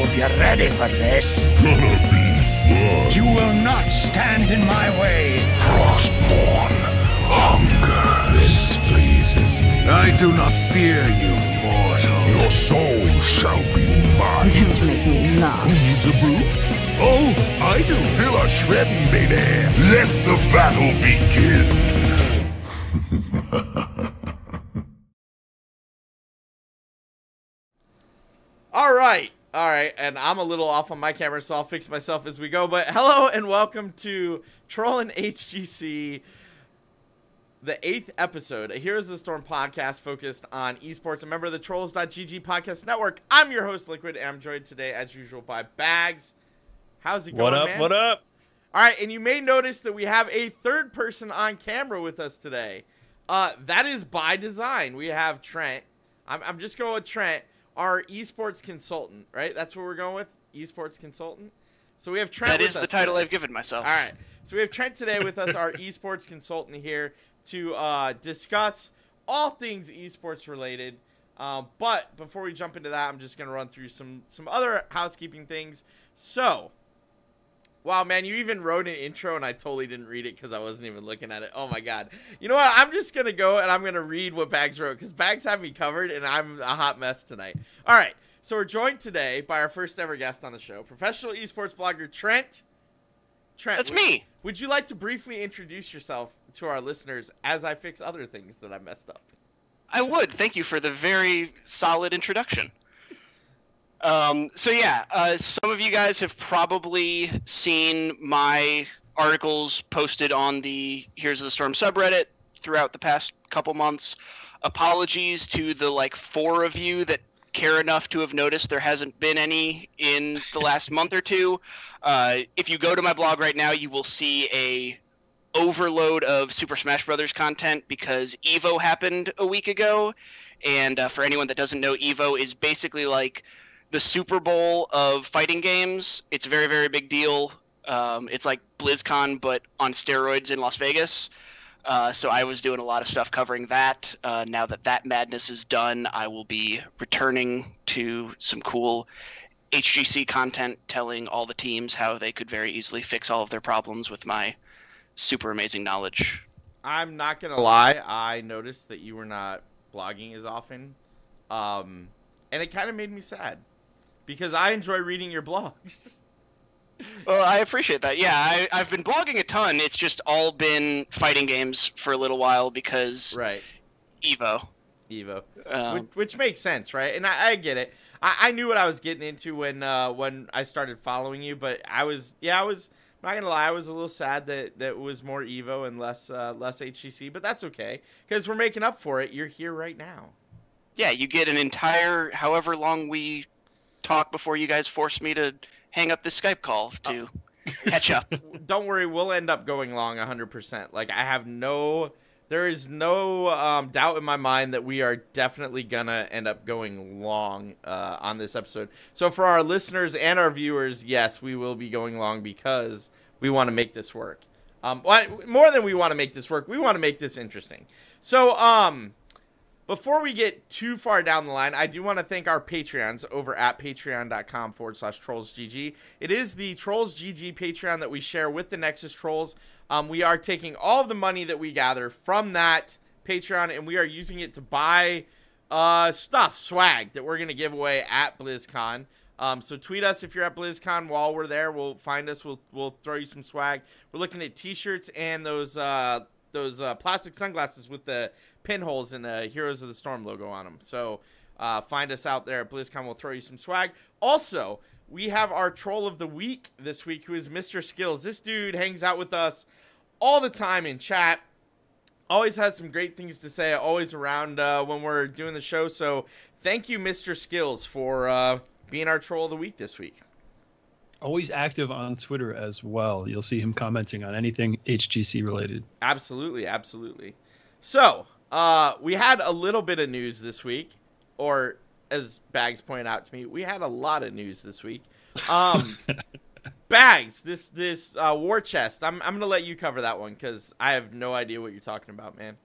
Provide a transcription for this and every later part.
hope you're ready for this. Gonna be fun. You will not stand in my way. Frostborn. Hunger. This pleases me. I do not fear you, mortal. Your soul shall be mine. Don't make me laugh. Needs a brew? Oh, I do. Feel a shredding, baby. Let the battle begin. All right, and I'm a little off on my camera, so I'll fix myself as we go. But hello and welcome to Trollin HGC, the 8th episode, a Heroes of the Storm podcast focused on esports, a member of the Trolls.gg podcast network. I'm your host, LiQuid, and I'm joined today, as usual, by Bahgz. How's it going, man? What up? All right, and you may notice that we have a third person on camera with us today. That is by design. We have Trent. I'm just going with Trent, our esports consultant, right? That's what we're going with, esports consultant. So we have Trent with us. That is the title today. I've given myself. All right. So we have Trent today with us, our esports consultant here, to discuss all things esports related. But before we jump into that, I'm just going to run through some other housekeeping things. So, wow, man, you even wrote an intro and I totally didn't read it because I wasn't even looking at it. Oh, my God. You know what? I'm just going to go and I'm going to read what Bahgz wrote because Bahgz had me covered and I'm a hot mess tonight. All right. So we're joined today by our first ever guest on the show, professional esports blogger Trent. That's me. Would you like to briefly introduce yourself to our listeners as I fix other things that I messed up? I would. Thank you for the very solid introduction. So yeah, some of you guys have probably seen my articles posted on the Heroes of the Storm subreddit throughout the past couple months. Apologies to the like 4 of you that care enough to have noticed there hasn't been any in the last month or two. If you go to my blog right now, you will see a overload of Super Smash Brothers content because EVO happened a week ago. And for anyone that doesn't know, EVO is basically like the Super Bowl of fighting games. It's a very, very big deal. It's like BlizzCon, but on steroids in Las Vegas. So I was doing a lot of stuff covering that. Now that that madness is done, I will be returning to some cool HGC content telling all the teams how they could very easily fix all of their problems with my super amazing knowledge. I'm not going to lie. I noticed that you were not blogging as often. And it kind of made me sad because I enjoy reading your blogs. Well, I appreciate that. Yeah, I've been blogging a ton. It's just all been fighting games for a little while because right. EVO. Which makes sense, right? And I get it. I knew what I was getting into when I started following you, but I'm not gonna lie, I was a little sad that it was more EVO and less HGC, but that's okay because we're making up for it. You're here right now. Yeah, you get an entire however long we talk before you guys force me to hang up this Skype call to catch up. Don't worry, we'll end up going long 100%. Like there is no doubt in my mind that we are definitely gonna end up going long on this episode. So for our listeners and our viewers, yes, we will be going long because we want to make this work. More than we want to make this work, we want to make this interesting. So before we get too far down the line, I do want to thank our Patreons over at patreon.com/TrollsGG. It is the TrollsGG Patreon that we share with the Nexus Trolls. We are taking all of the money that we gather from that Patreon, and we are using it to buy swag that we're going to give away at BlizzCon. So tweet us if you're at BlizzCon while we're there. We'll find us. We'll throw you some swag. We're looking at T-shirts and those plastic sunglasses with the pinholes and a Heroes of the Storm logo on them. So find us out there at BlizzCon. We'll throw you some swag. Also, we have our Troll of the Week this week, who is Mr. Skills. This dude hangs out with us all the time in chat. Always has some great things to say. Always around when we're doing the show. So thank you, Mr. Skills, for being our Troll of the Week this week. Always active on Twitter as well. You'll see him commenting on anything HGC related. Absolutely, absolutely. So, we had a little bit of news this week, or as Bahgz pointed out to me, we had a lot of news this week. Bahgz, this war chest, I'm going to let you cover that one because I have no idea what you're talking about, man.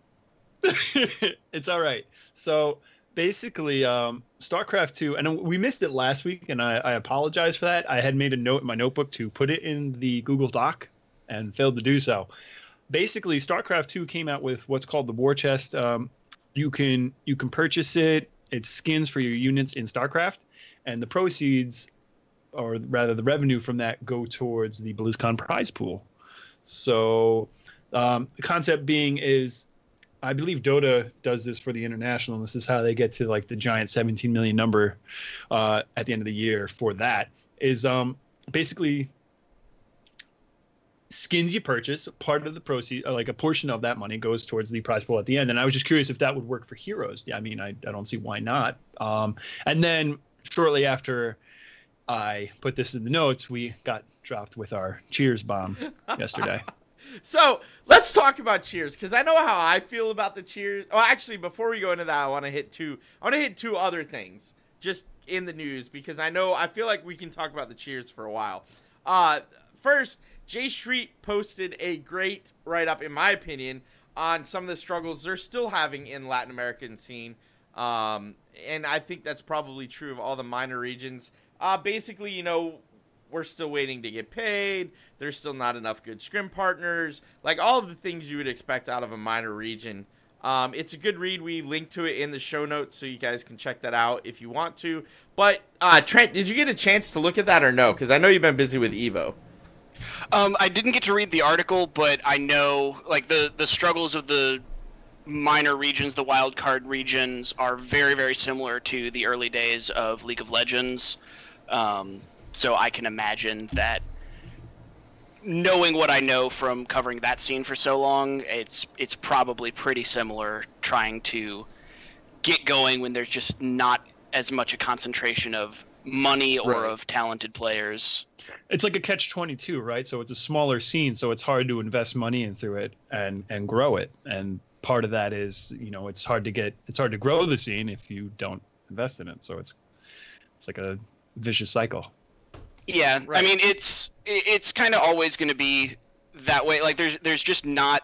It's all right. So basically, StarCraft 2, and we missed it last week, and I apologize for that. I had made a note in my notebook to put it in the Google Doc and failed to do so. Basically, StarCraft 2 came out with what's called the War Chest. You can purchase it. It's skins for your units in StarCraft, and the proceeds, or rather the revenue from that, go towards the BlizzCon prize pool. So the concept being is, I believe Dota does this for the international, and this is how they get to like the giant 17 million number at the end of the year for that, is basically skins you purchase, part of the proceeds, like a portion of that money goes towards the prize pool at the end. And I was just curious if that would work for Heroes. Yeah, I mean, I don't see why not. And then shortly after I put this in the notes, we got dropped with our Cheers bomb yesterday. So let's talk about Cheers, because I know how I feel about the Cheers. Oh, actually, before we go into that, I want to hit two other things just in the news, because I feel like we can talk about the Cheers for a while. First, Jay Shreet posted a great write-up, in my opinion, on some of the struggles they're still having in Latin American scene. And I think that's probably true of all the minor regions. Basically, you know, we're still waiting to get paid. There's still not enough good scrim partners. Like, all of the things you would expect out of a minor region. It's a good read. We link to it in the show notes, so you guys can check that out if you want to. But, Trent, did you get a chance to look at that or no? Because I know you've been busy with EVO. I didn't get to read the article, but I know, like, the struggles of the minor regions, the wild card regions, are very, very similar to the early days of League of Legends. So I can imagine that, knowing what I know from covering that scene for so long, it's probably pretty similar trying to get going when there's just not as much a concentration of money or of talented players. It's like a catch-22, right? So it's a smaller scene, so it's hard to invest money into it and grow it. And part of that is, you know, it's hard to grow the scene if you don't invest in it. So it's like a vicious cycle. Yeah, right. I mean, it's kind of always going to be that way. Like, there's just not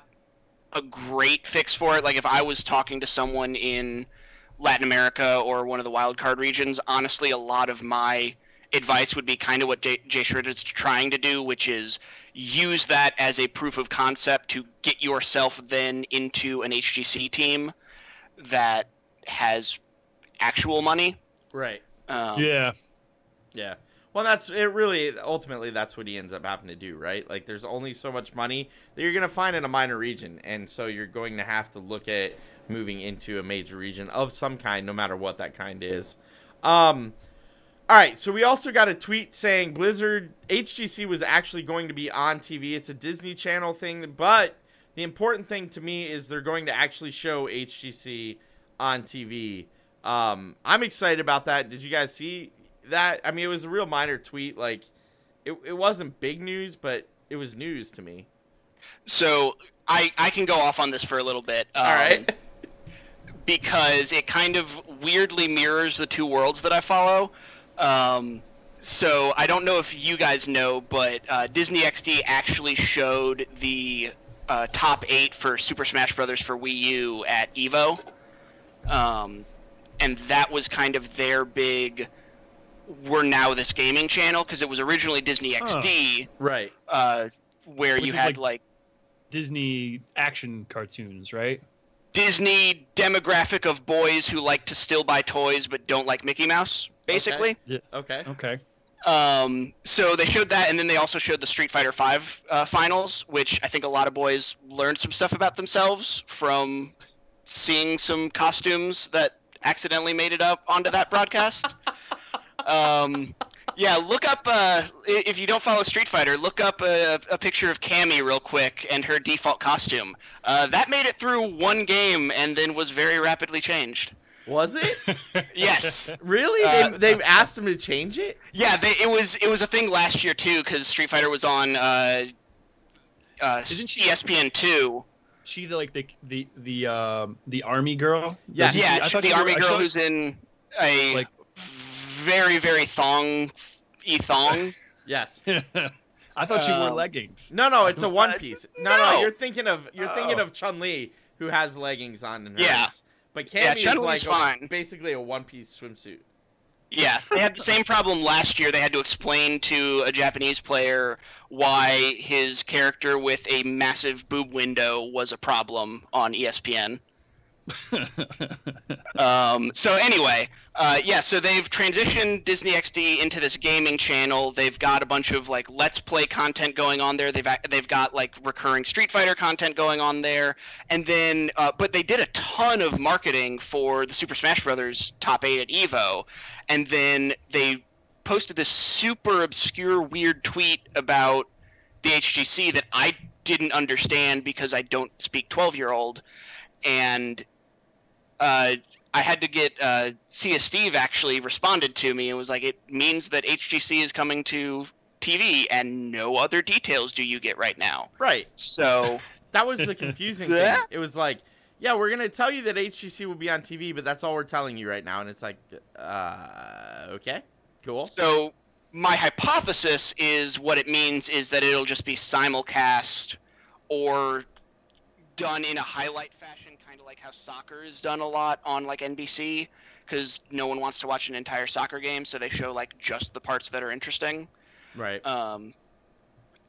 a great fix for it. Like, if I was talking to someone in Latin America or one of the wildcard regions, honestly, a lot of my advice would be kind of what Jay Shreet is trying to do, which is use that as a proof of concept to get yourself then into an HGC team that has actual money. Right. Yeah. Well, that's it. Really, ultimately, that's what he ends up having to do, right? Like, there's only so much money that you're going to find in a minor region, and so you're going to have to look at moving into a major region of some kind, no matter what that kind is. All right, so we also got a tweet saying Blizzard HGC was actually going to be on TV. It's a Disney Channel thing, but the important thing to me is they're going to actually show HGC on TV. I'm excited about that. Did you guys see that? I mean, it was a real minor tweet. Like, it wasn't big news, but it was news to me. So I can go off on this for a little bit. All right. Because it kind of weirdly mirrors the two worlds that I follow. So I don't know if you guys know, but Disney XD actually showed the top 8 for Super Smash Bros. For Wii U at EVO. And that was kind of their big, we're now this gaming channel, because it was originally Disney XD. Right. Where you had like Disney action cartoons, right? Disney demographic of boys who like to still buy toys but don't like Mickey Mouse, basically. Okay. So they showed that, and then they also showed the Street Fighter V finals, which I think a lot of boys learned some stuff about themselves from seeing some costumes that accidentally made it up onto that broadcast. Yeah, look up, if you don't follow Street Fighter, look up a picture of Cammy real quick and her default costume. That made it through one game and then was very rapidly changed. Was it? Yes. Really? They've asked them to change it? Yeah, it was a thing last year too, because Street Fighter was on Isn't she ESPN2. She the army girl? Yeah. Yeah, I thought the army girl who's in a like very, very thong. Yes. I thought she wore leggings. No, it's a one piece. No, No. you're thinking of Chun-Li, who has leggings on in hers. Yeah. But Cammy is like fine. Basically a one-piece swimsuit. Yeah, they had the same problem last year. They had to explain to a Japanese player why his character with a massive boob window was a problem on ESPN. So anyway, yeah, so they've transitioned Disney XD into this gaming channel. They've got a bunch of like Let's Play content going on there. They've got like recurring Street Fighter content going on there, and then but they did a ton of marketing for the Super Smash Bros. Top 8 at EVO, and then they posted this super obscure weird tweet about the HGC that I didn't understand because I don't speak 12-year-old, and I had to get Sia Steve actually responded to me and was like, it means that HGC is coming to TV and no other details do you get right now. Right. So that was the confusing thing. It was like, yeah, we're going to tell you that HGC will be on TV, but that's all we're telling you right now. And it's like, okay, cool. So my hypothesis is what it means is that it'll just be simulcast or done in a highlight fashion, kind of like how soccer is done a lot on like NBC, because no one wants to watch an entire soccer game, so they show like just the parts that are interesting. Right.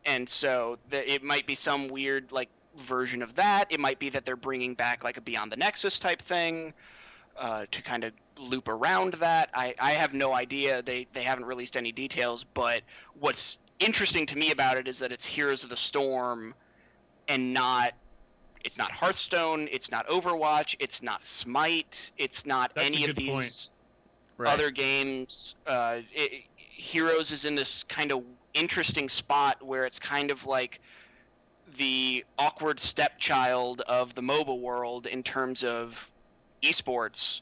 And so it might be some weird like version of that. It might be that they're bringing back like a Beyond the Nexus type thing to kind of loop around that. I have no idea. They haven't released any details, but what's interesting to me about it is that it's Heroes of the Storm and not. It's not Hearthstone, it's not Overwatch, it's not Smite, it's not any of these other games. Heroes is in this kind of interesting spot where it's kind of like the awkward stepchild of the MOBA world in terms of esports,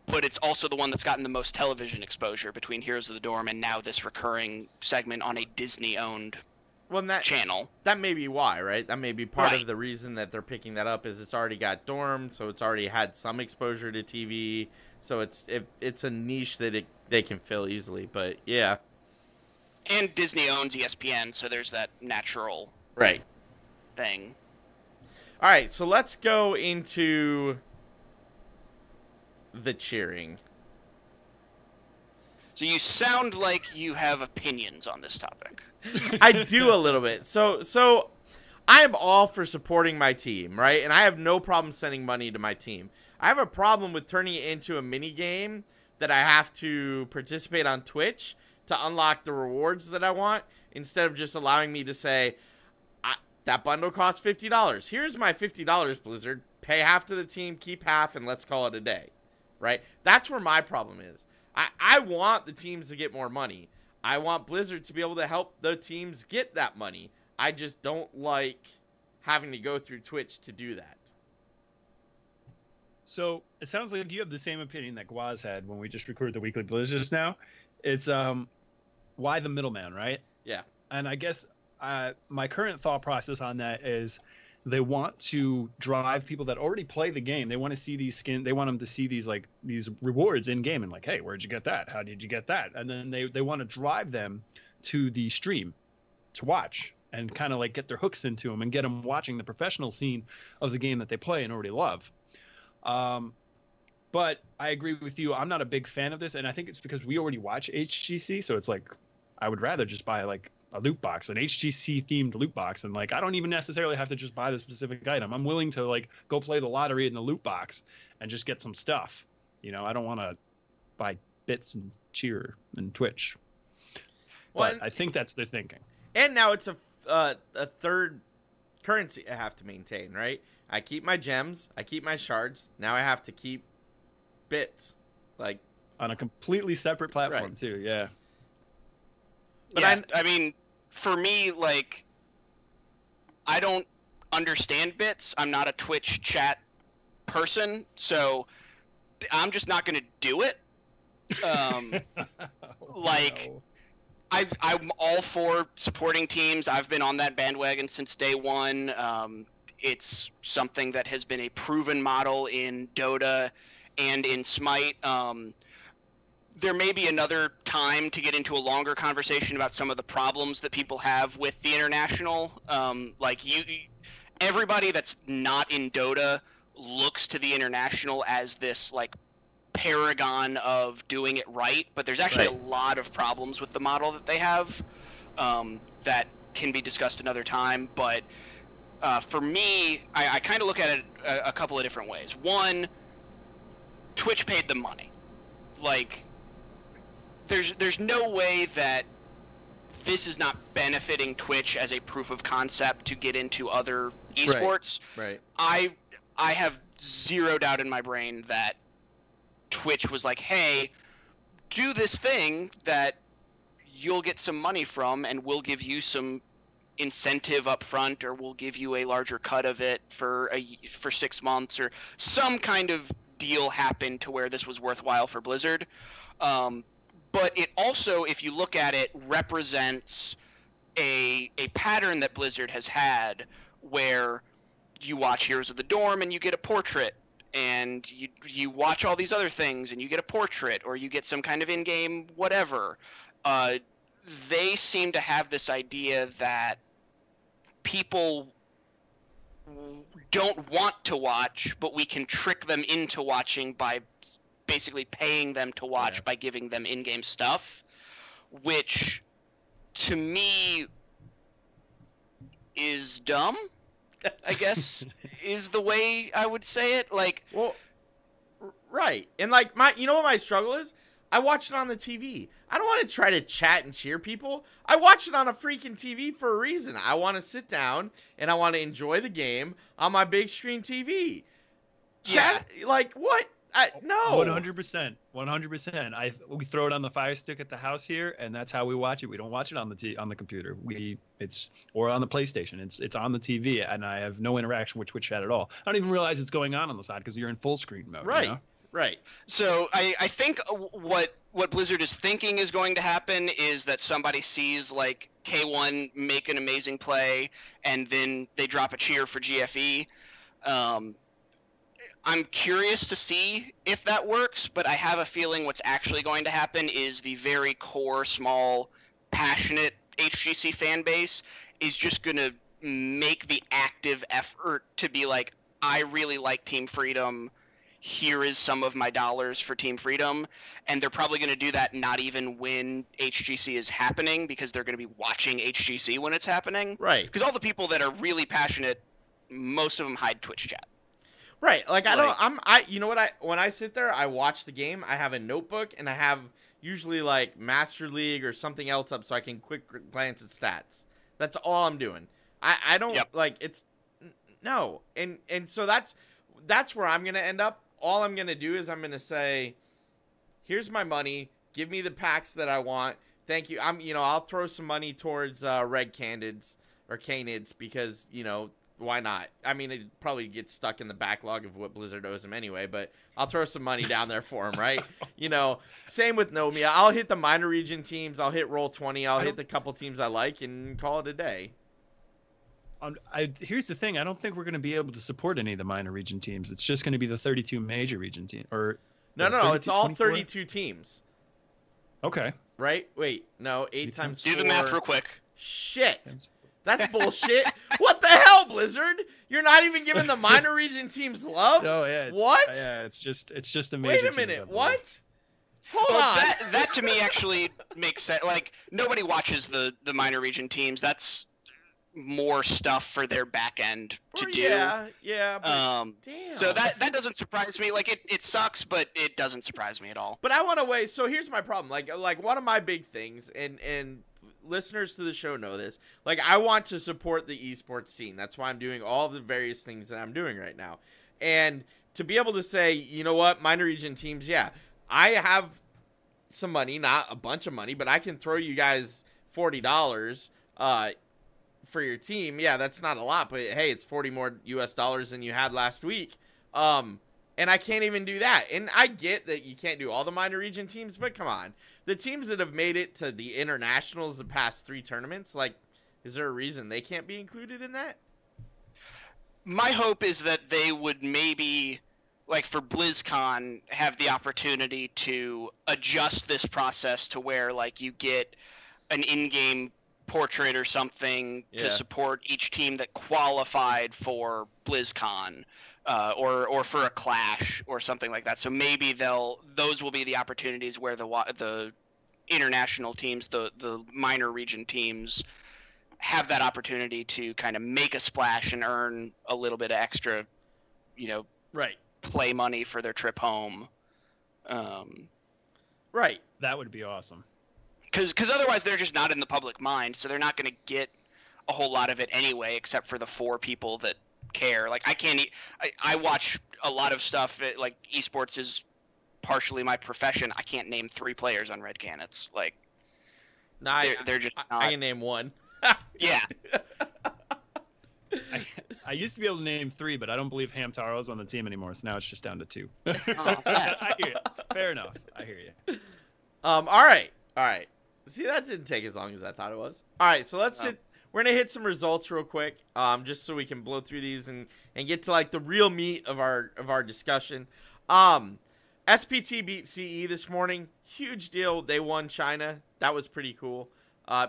but it's also the one that's gotten the most television exposure between Heroes of the Dorm and now this recurring segment on a Disney-owned channel. That may be why, right? That may be part of the reason that they're picking that up is it's already got Dorm, so it's already had some exposure to TV, so it's a niche that they can fill easily. But yeah, and Disney owns ESPN, so there's that natural thing. All right, so let's go into the cheering. So you sound like you have opinions on this topic. I do a little bit. So I am all for supporting my team, right? And I have no problem sending money to my team. I have a problem with turning it into a mini game that I have to participate on Twitch to unlock the rewards that I want, instead of just allowing me to say, that bundle costs $50. Here's my $50, Blizzard. Pay half to the team, keep half, and let's call it a day, right? That's where my problem is. I want the teams to get more money. I want Blizzard to be able to help the teams get that money. I just don't like having to go through Twitch to do that. So it sounds like you have the same opinion that Gwaz had when we just recorded the Weekly Blizz just now. It's why the middleman, right? Yeah. And I guess my current thought process on that is they want to drive people that already play the game. They want to see these skins. They want them to see these these rewards in game and like, hey, where'd you get that? How did you get that? And then they want to drive them to the stream to watch and kind of like get their hooks into them and get them watching the professional scene of the game that they play and already love. But I agree with you. I'm not a big fan of this, and I think it's because we already watch HGC, so it's like I would rather just buy like a loot box, an HGC themed loot box, and like I don't even necessarily have to just buy the specific item. I'm willing to like go play the lottery in the loot box and just get some stuff. You know, I don't want to buy bits and cheer and Twitch. Well, but I think that's their thinking. And now it's a third currency I have to maintain, right? I keep my gems, I keep my shards. Now I have to keep bits, like on a completely separate platform too. Yeah. But yeah, I mean, for me, like, I don't understand bits. I'm not a Twitch chat person, so I'm just not going to do it. I'm all for supporting teams. I've been on that bandwagon since day one. It's something that has been a proven model in Dota and in Smite. There may be another time to get into a longer conversation about some of the problems that people have with the international. Everybody that's not in Dota looks to the international as this like paragon of doing it right, but there's actually a lot of problems with the model that they have that can be discussed another time. But for me, I kind of look at it a couple of different ways. One, Twitch paid them money. Like, there's no way that this is not benefiting Twitch as a proof of concept to get into other esports. Right. I have zero doubt in my brain that Twitch was like, hey, do this thing that you'll get some money from, and we'll give you some incentive up front, or we'll give you a larger cut of it for 6 months, or some kind of deal happened to where this was worthwhile for Blizzard. But it also, if you look at it, represents a pattern that Blizzard has had where you watch Heroes of the Dorm and you get a portrait, and you watch all these other things and you get a portrait, or you get some kind of in-game whatever. They seem to have this idea that people don't want to watch, but we can trick them into watching by basically paying them to watch by giving them in-game stuff, which to me is dumb, I guess, is the way I would say it. Like, well, right. And like you know what my struggle is? I watch it on the TV. I don't want to try to chat and cheer people. I watch it on a freaking TV for a reason. I want to sit down and I want to enjoy the game on my big screen TV. Chat, like what? No. 100%. 100%. We throw it on the Fire Stick at the house here, and that's how we watch it. We don't watch it on the computer. Or on the PlayStation. It's on the TV, and I have no interaction with Twitch chat at all. I don't even realize it's going on the side because you're in full screen mode. Right. You know? Right. So I think what Blizzard is thinking is going to happen is that somebody sees like K1 make an amazing play, and then they drop a cheer for GFE. I'm curious to see if that works, but I have a feeling what's actually going to happen is the very core, small, passionate HGC fan base is just going to make the active effort to be like, I really like Team Freedom. Here is some of my dollars for Team Freedom. And they're probably going to do that not even when HGC is happening, because they're going to be watching HGC when it's happening. Right. Because all the people that are really passionate, most of them hide Twitch chat. Right, like you know what, when I sit there, I watch the game, I have a notebook, and I have usually like Master League or something else up so I can quick glance at stats. That's all I'm doing. I don't like it's no, and so that's where I'm gonna end up. All I'm gonna do is I'm gonna say, here's my money, give me the packs that I want. Thank you. I'll throw some money towards Red Candids or Canids because why not? I mean, it probably gets stuck in the backlog of what Blizzard owes him anyway, but I'll throw some money down there for him, right? Same with Nomia. I'll hit the minor region teams. I'll hit Roll20. I'll hit the couple teams I like and call it a day. Here's the thing. I don't think we're going to be able to support any of the minor region teams. It's just going to be the 32 major region team. No. It's all 32 teams. Okay. Right? Wait. No. 8 times 4. Do the math real quick. Shit. That's bullshit. What the hell, Blizzard? You're not even giving the minor region teams love? Oh, yeah. What? Yeah, it's just a major. Wait a minute. What? Hold on. That to me actually makes sense. Like, nobody watches the minor region teams. That's more stuff for their back end to do. Yeah. But damn. So that doesn't surprise me. Like, it sucks, but it doesn't surprise me at all. But I want to weigh. So here's my problem. Like one of my big things, and listeners to the show know this. Like, I want to support the esports scene. That's why I'm doing all of the various things that I'm doing right now. And to be able to say, you know what, minor region teams, yeah, I have some money, not a bunch of money, but I can throw you guys $40 for your team. Yeah, that's not a lot, but hey, it's 40 more US dollars than you had last week. And I can't even do that. And I get that you can't do all the minor region teams, but come on. The teams that have made it to the internationals the past 3 tournaments, like, is there a reason they can't be included in that? My hope is that they would maybe, like for BlizzCon, have the opportunity to adjust this process to where, like, you get an in-game portrait or something to support each team that qualified for BlizzCon. or for a clash or something like that. So maybe those will be the opportunities where the international teams, the minor region teams, have that opportunity to kind of make a splash and earn a little bit of extra, Right. play money for their trip home. Right. That would be awesome. Because otherwise they're just not in the public mind, so they're not going to get a whole lot of it anyway, except for the 4 people that care. Like I watch a lot of stuff. Like esports is partially my profession. I can't name 3 players on Red Canids. Like, they're just not. I can name 1. Yeah. I used to be able to name 3, but I don't believe Hamtaro is on the team anymore, so now it's just down to 2. Oh, sad. I hear you. Fair enough. I hear you. All right. See, that didn't take as long as I thought it was. All right, so let's hit. We're gonna hit some results real quick, just so we can blow through these and get to like the real meat of our discussion. SPT beat CE this morning. Huge deal. They won China. That was pretty cool.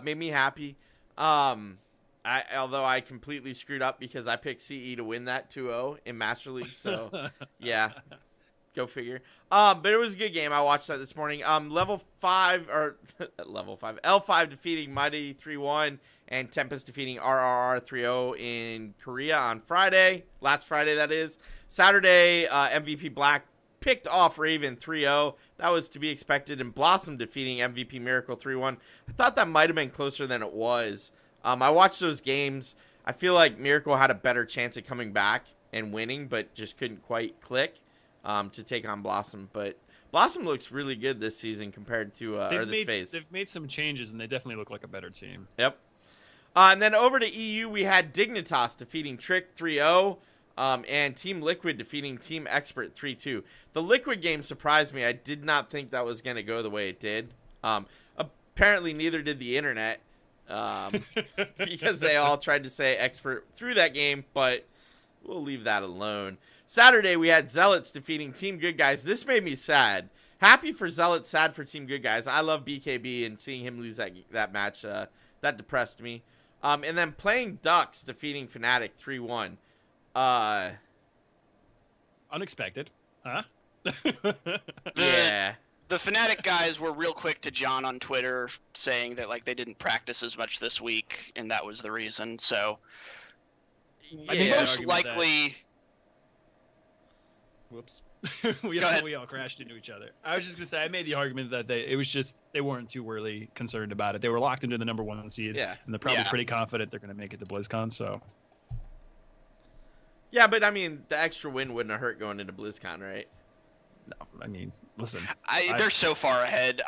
Made me happy. Although I completely screwed up because I picked CE to win that 2-0 in Master League. So, yeah. Go figure. But it was a good game. I watched that this morning. Level 5 L5 defeating Mighty 3-1 and Tempest defeating RRR 3-0 in Korea on Friday. Last Friday, that is. Saturday, MVP Black picked off Raven 3-0. That was to be expected. And Blossom defeating MVP Miracle 3-1. I thought that might have been closer than it was. I watched those games. I feel like Miracle had a better chance at coming back and winning, but just couldn't quite click to take on Blossom. But Blossom looks really good this season compared to this phase. They've made some changes, and they definitely look like a better team. Yep. And then over to EU, we had Dignitas defeating Trick 3-0, and Team LiQuiud defeating Team Expert 3-2. The LiQuiud game surprised me. I did not think that was going to go the way it did. Apparently, neither did the internet. Because they all tried to say Expert through that game, but we'll leave that alone. Saturday, we had Zealots defeating Team Good Guys. This made me sad. Happy for Zealots, sad for Team Good Guys. I love BKB, and seeing him lose that match, that depressed me. And then playing Ducks defeating Fnatic 3-1. Unexpected, huh? Yeah. The Fnatic guys were real quick to John on Twitter saying that like they didn't practice as much this week, and that was the reason. So I think most likely. Whoops. we all crashed into each other. I was just gonna say I made the argument that they weren't too really concerned about it. They were locked into the #1 seed, and they're probably pretty confident they're gonna make it to BlizzCon. So. Yeah, but I mean, the extra win wouldn't have hurt going into BlizzCon, right? No, I mean, listen. They're so far ahead.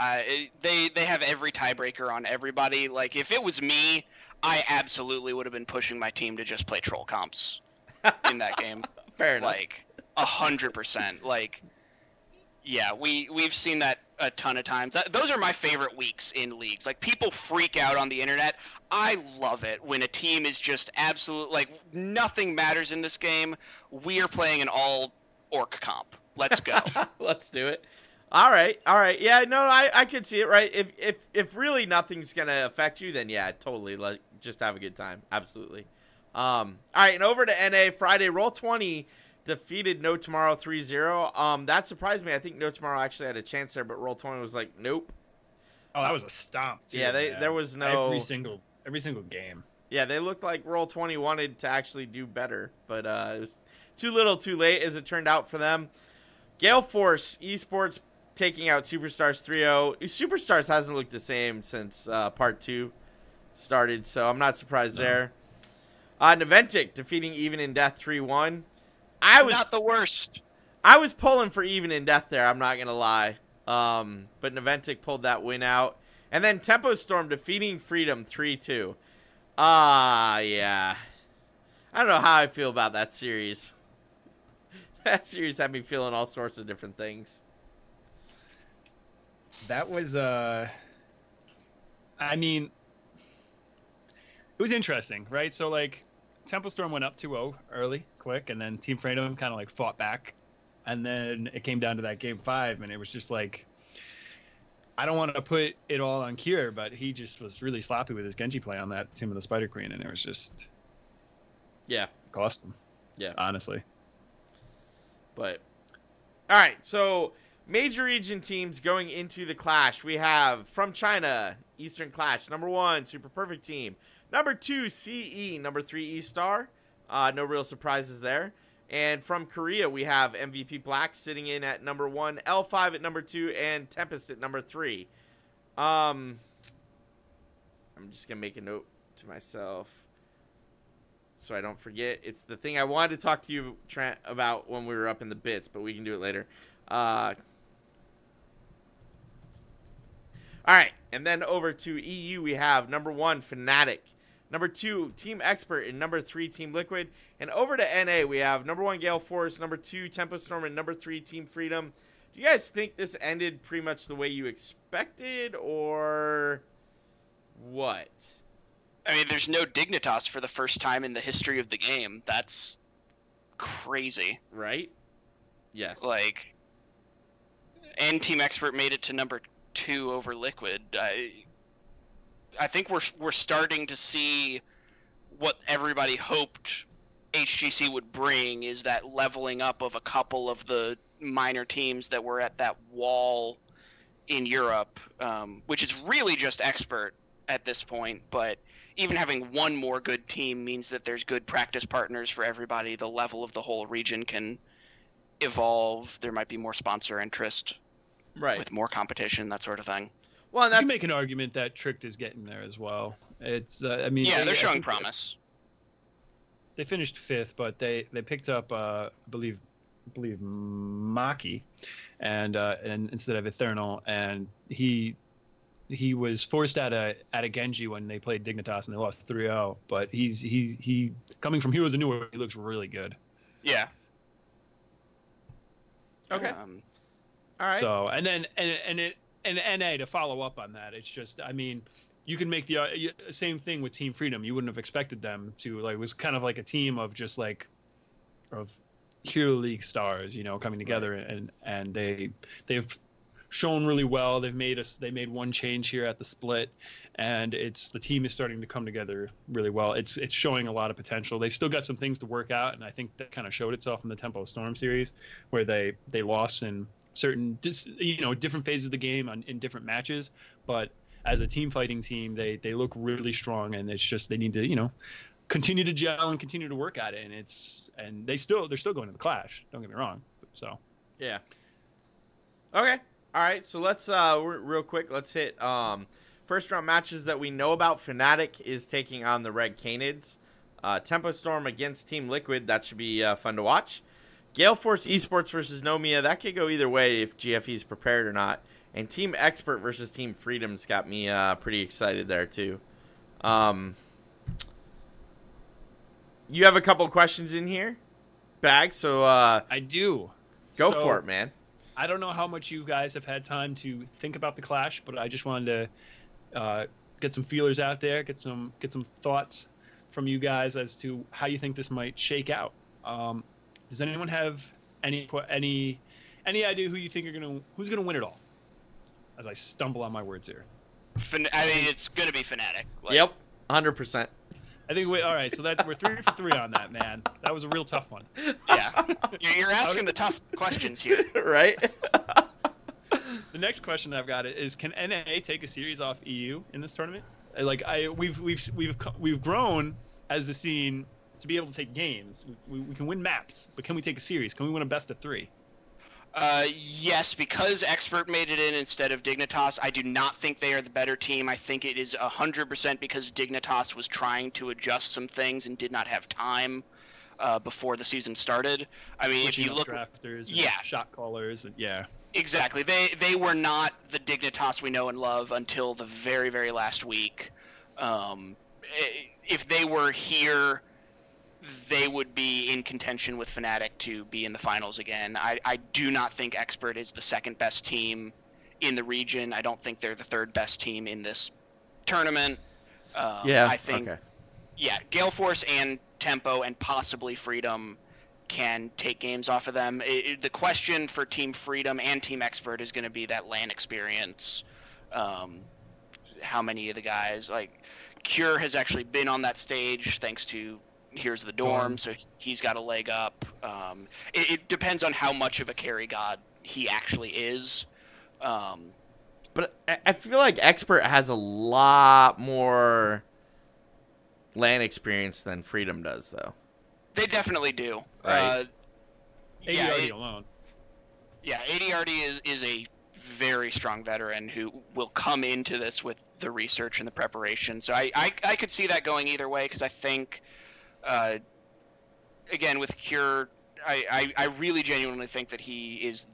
They have every tiebreaker on everybody. Like, if it was me, I absolutely would have been pushing my team to just play troll comps in that game. Fair enough. Like, 100%. Like, yeah, we've seen that a ton of times. Those are my favorite weeks in leagues. Like, people freak out on the internet. I love it when a team is just absolute. Like, nothing matters in this game. We are playing an all orc comp. Let's go. Let's do it. All right. Yeah, no, I could see it, right? If really nothing's going to affect you, then yeah, totally. Just have a good time. Absolutely. All right, and over to NA, Friday, Roll20 defeated No Tomorrow 3-0. That surprised me. I think No Tomorrow actually had a chance there, but Roll20 was like, nope. Oh, that was a stomp, too. Yeah, there was no... Every single game. Yeah, they looked like Roll20 wanted to actually do better, but it was too little too late as it turned out for them. Gale Force Esports taking out Superstars 3-0. Superstars hasn't looked the same since Part 2 started, so I'm not surprised there. Naventic defeating Even in Death 3-1. Not the worst. I was pulling for Even in Death there, I'm not going to lie. But Naventic pulled that win out. And then Tempo Storm defeating Freedom 3-2. Yeah. I don't know how I feel about that series. That series had me feeling all sorts of different things. That was, I mean, it was interesting, right? So, like, Temple Storm went up 2-0 early, quick, and then Team Freedom kind of, like, fought back. And then it came down to that Game 5, and it was just, like, I don't want to put it all on Kier, but he just was really sloppy with his Genji play on that Team of the Spider Queen, and it was just... Yeah. Cost him. Yeah. Honestly. But all right, so major region teams going into the clash. We have from China, Eastern Clash, number 1, Super Perfect Team. Number 2, CE. Number 3, E-Star. No real surprises there. And from Korea, we have MVP Black sitting in at number 1, L5 at number 2, and Tempest at number 3. I'm just going to make a note to myself so I don't forget. It's the thing I wanted to talk to you, Trent, about when we were up in the bits, but we can do it later. All right, and then over to EU, we have number 1, Fnatic. Number 2, Team Expert, and number 3, Team LiQuid. And over to NA, we have number 1, Gale Force, number 2, Tempo Storm, and number 3, Team Freedom. Do you guys think this ended pretty much the way you expected, or what? I mean, there's no Dignitas for the first time in the history of the game. That's crazy. Right? Yes. Like, and Team Expert made it to number 2 over LiQuid. I think we're starting to see what everybody hoped HGC would bring, is that leveling up of a couple of the minor teams that were at that wall in Europe, which is really just Expert at this point. But even having one more good team means that there's good practice partners for everybody. The level of the whole region can evolve. There might be more sponsor interest, right, with more competition, that sort of thing. Well, and that's... You can make an argument that Tricked is getting there as well. It's, I mean, yeah, they're showing promise. They finished 5th, but they picked up, I believe Maki, and instead of Eternal, and he was forced out of Genji when they played Dignitas and they lost 3-0. But he coming from Heroes of Newer, he looks really good. Yeah. Okay. All right. So and NA, to follow up on that, it's just, I mean, you can make the same thing with Team Freedom. You wouldn't have expected them to, like, it was kind of like a team of just like of Hero League stars, you know, coming together, right. and they've shown really well. They made one change here at the split, and the team is starting to come together really well. It's showing a lot of potential. They've still got some things to work out, and I think that kind of showed itself in the Tempo Storm series, where they lost in certain different phases of the game in different matches, but as a team fighting team, they look really strong, and it's just they need to continue to gel and continue to work at it, and they're still going to the Clash. Don't get me wrong. So yeah. Okay. All right. So let's real quick. Let's hit first round matches that we know about. Fnatic is taking on the Red Canids. Tempo Storm against Team LiQuid. That should be fun to watch. Gale Force Esports versus Nomia. That could go either way if GFE is prepared or not. And Team Expert versus Team Freedom's got me pretty excited there too. You have a couple questions in here, Bahgz. So I do. Go for it, man. I don't know how much you guys have had time to think about the Clash, but I just wanted to get some feelers out there, get some thoughts from you guys as to how you think this might shake out. Does anyone have any idea who you think who's gonna win it all? As I stumble on my words here. I mean, it's gonna be Fnatic. Yep, 100%. I think all right. So we're 3 for 3 on that, man. That was a real tough one. Yeah, you're asking the tough questions here, right? The next question I've got is: can NA take a series off EU in this tournament? Like we've grown as the scene to be able to take games. We can win maps, but can we take a series? Can we win a best of 3? Yes, because Expert made it in instead of Dignitas. I do not think they are the better team. I think it is 100% because Dignitas was trying to adjust some things and did not have time before the season started. I mean, if you look, drafters, yeah, shot callers, and yeah, exactly. They were not the Dignitas we know and love until the very, very last week. If they were here, they would be in contention with Fnatic to be in the finals again. I do not think Expert is the second best team in the region. I don't think they're the third best team in this tournament. I think, yeah, Gale Force and Tempo and possibly Freedom can take games off of them. The question for Team Freedom and Team Expert is going to be that LAN experience. How many of the guys, like Cure has actually been on that stage thanks to Here's the Dorm, so he's got a leg up. It depends on how much of a carry god he actually is. But I feel like Expert has a lot more LAN experience than Freedom does, though. They definitely do. Right. ADRD alone. Yeah, ADRD is a very strong veteran who will come into this with the research and the preparation. So I could see that going either way, because I think, again, with Cure, I really genuinely think that he is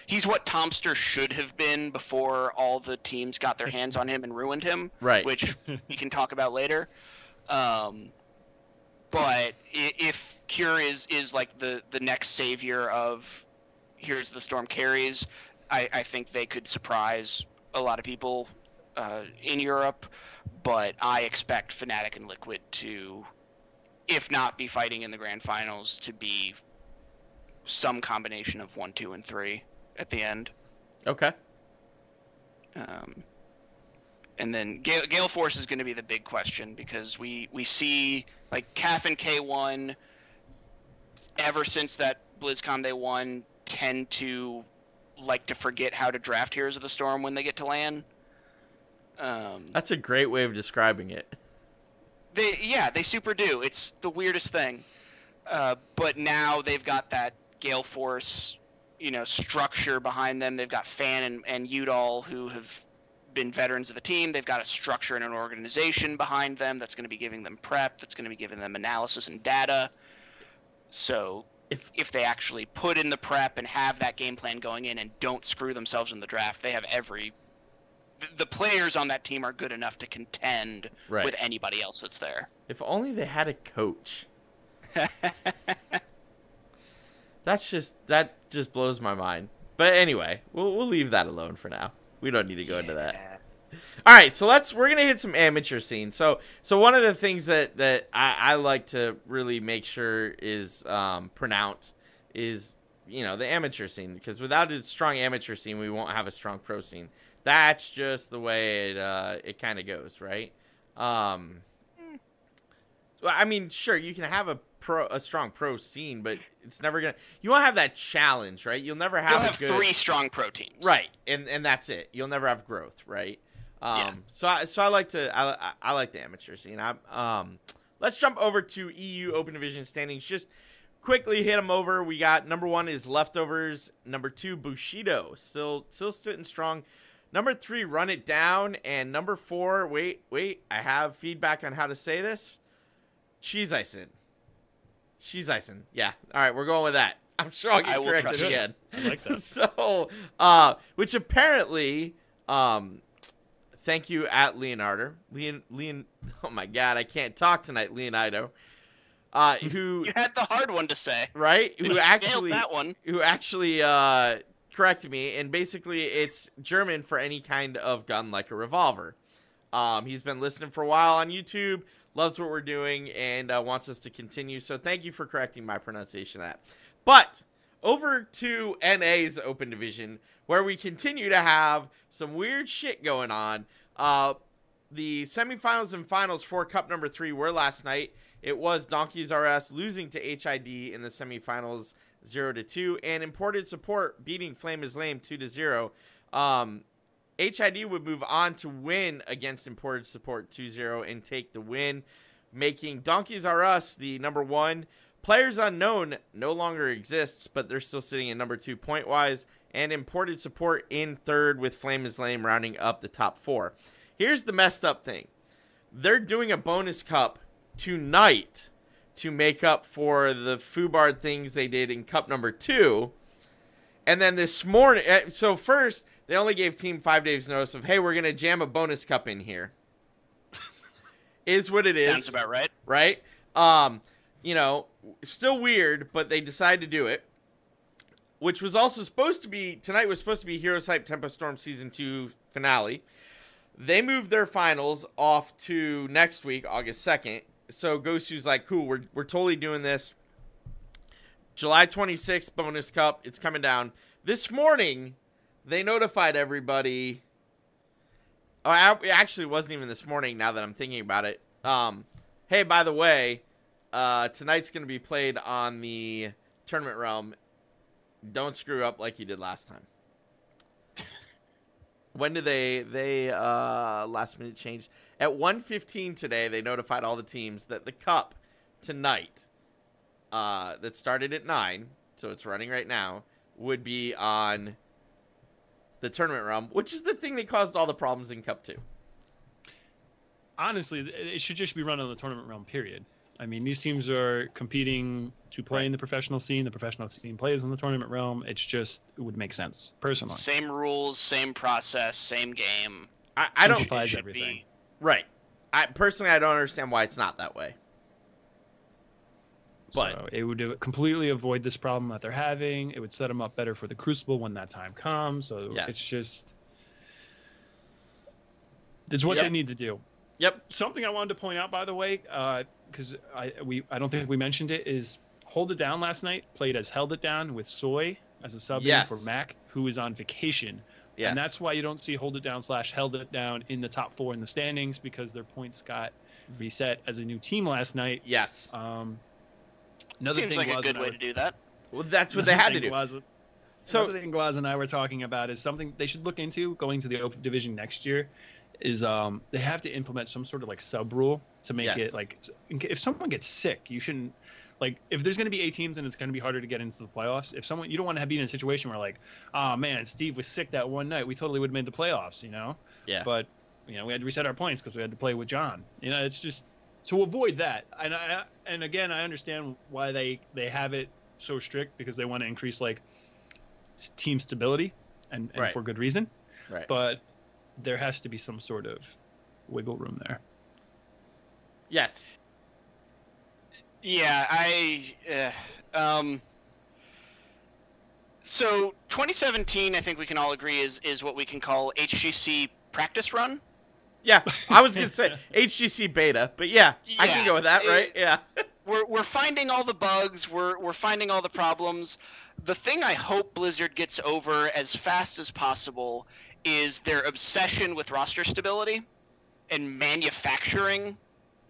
he's what Tomster should have been before all the teams got their hands on him and ruined him. Right. Which we can talk about later. But if Cure is like the next savior of here's the Storm carries, I think they could surprise a lot of people in Europe. But I expect Fnatic and LiQuiud to, if not be fighting in the grand finals, to be some combination of 1, 2, and 3 at the end. Okay. And then Gale Force is going to be the big question, because we see like CAF and K1 ever since that BlizzCon they won tend to like to forget how to draft Heroes of the Storm when they get to LAN. That's a great way of describing it. They super do. It's the weirdest thing. But now they've got that Gale Force, structure behind them. They've got Fan and Udall, who have been veterans of the team. They've got a structure and an organization behind them that's going to be giving them prep, that's going to be giving them analysis and data. So if they actually put in the prep and have that game plan going in and don't screw themselves in the draft, they have the players on that team are good enough to contend with anybody else that's there. If only they had a coach. That just blows my mind. But anyway, we'll leave that alone for now. We don't need to go into that. All right, so we're gonna hit some amateur scenes. So one of the things that I like to really make sure is pronounced is the amateur scene, because without a strong amateur scene, we won't have a strong pro scene. That's just the way it kind of goes, right? I mean, sure, you can have a strong pro scene, but it's never gonna. You won't have that challenge, right? You'll never have. You'll have 3 strong pro teams, right? And that's it. You'll never have growth, right? So I like I like the amateur scene. Let's jump over to EU Open Division standings. Just quickly hit them over. We got number 1 is Leftovers. Number 2, Bushido, still sitting strong. Number 3, Run It Down, and number 4. Wait, I have feedback on how to say this. Cheeseisen. Yeah. All right, we're going with that. I'm sure I'll get corrected again. I like that. So, which apparently, thank you at Leonardo. Oh my God, I can't talk tonight, Leonardo. Who you had the hard one to say, right? Who actually that one? Who actually corrected me, and basically it's German for any kind of gun like a revolver. He's been listening for a while on YouTube, loves what we're doing, and wants us to continue. So thank you for correcting my pronunciation of that. But over to NA's Open Division, where we continue to have some weird shit going on. The semifinals and finals for Cup number 3 were last night. It was Donkeys RS losing to HID in the semifinals 0-2, and Imported Support beating Flame is Lame 2-0. HID would move on to win against Imported Support 2-0 and take the win, making Donkeys R Us the number 1. Players Unknown no longer exists, but they're still sitting at number 2 point-wise, and Imported Support in 3rd with Flame is Lame rounding up the top 4. Here's the messed up thing. They're doing a bonus cup tonight to make up for the FUBAR things they did in Cup number 2. And then this morning, so first, they only gave Team 5 days notice of, hey, we're going to jam a bonus cup in here. Is what it is. Sounds about right. Right? Still weird, but they decided to do it. Which was also supposed to be, tonight was supposed to be Heroes Hype Tempo Storm Season 2 finale. They moved their finals off to next week, August 2nd. So Gosu's like, cool, we're totally doing this. July 26th, bonus cup. It's coming down. This morning, they notified everybody. Oh, it actually wasn't even this morning now that I'm thinking about it. Hey, by the way, tonight's going to be played on the Tournament Realm. Don't screw up like you did last time. When do they last minute change? At 1:15 today, they notified all the teams that the cup tonight, that started at 9, so it's running right now, would be on the Tournament Realm, which is the thing that caused all the problems in Cup 2. Honestly, it should just be run on the Tournament Realm, period. I mean, these teams are competing to play in the professional scene. The professional scene plays in the Tournament Realm. It would make sense, personally. Same rules, same process, same game. I don't... Simplifies everything. Right. I don't understand why it's not that way. But so it would completely avoid this problem that they're having. It would set them up better for the Crucible when that time comes. So it's just... This is what they need to do. Yep. Something I wanted to point out, by the way, because I don't think we mentioned it, is Hold It Down last night played as Held It Down with Soy as a sub for Mac, who is on vacation. Yes. And that's why you don't see Hold It Down / Held It Down in the top 4 in the standings, because their points got reset as a new team last night. Yes. Another Seems thing like a good way to do that. Well, that's what they had to do. So another thing Glaz and I were talking about is something they should look into going to the Open Division next year. Is they have to implement some sort of like sub rule to make it like, if someone gets sick, you shouldn't, like, if there's going to be 8 teams and it's going to be harder to get into the playoffs, if someone, you don't want to be in a situation where like, oh man, Steve was sick that one night, we totally would have made the playoffs, you know? Yeah. But we had to reset our points because we had to play with John. It's just to avoid that. And again, I understand why they have it so strict, because they want to increase like team stability and for good reason. Right. But there has to be some sort of wiggle room there. Yes. Yeah, so 2017, I think we can all agree is what we can call HGC practice run. Yeah, I was gonna say HGC beta, but yeah, I can go with that, right? Yeah. We're finding all the bugs. We're finding all the problems. The thing I hope Blizzard gets over as fast as possible is their obsession with roster stability and manufacturing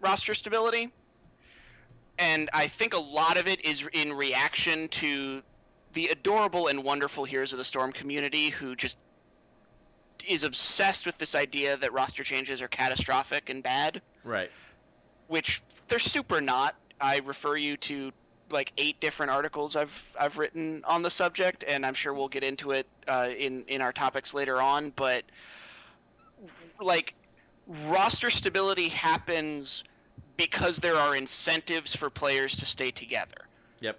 roster stability. And I think a lot of it is in reaction to the adorable and wonderful Heroes of the Storm community, who just is obsessed with this idea that roster changes are catastrophic and bad. Right. Which they're super not. I refer you to like 8 different articles I've written on the subject, and I'm sure we'll get into it in our topics later on. But like, roster stability happens because there are incentives for players to stay together. Yep.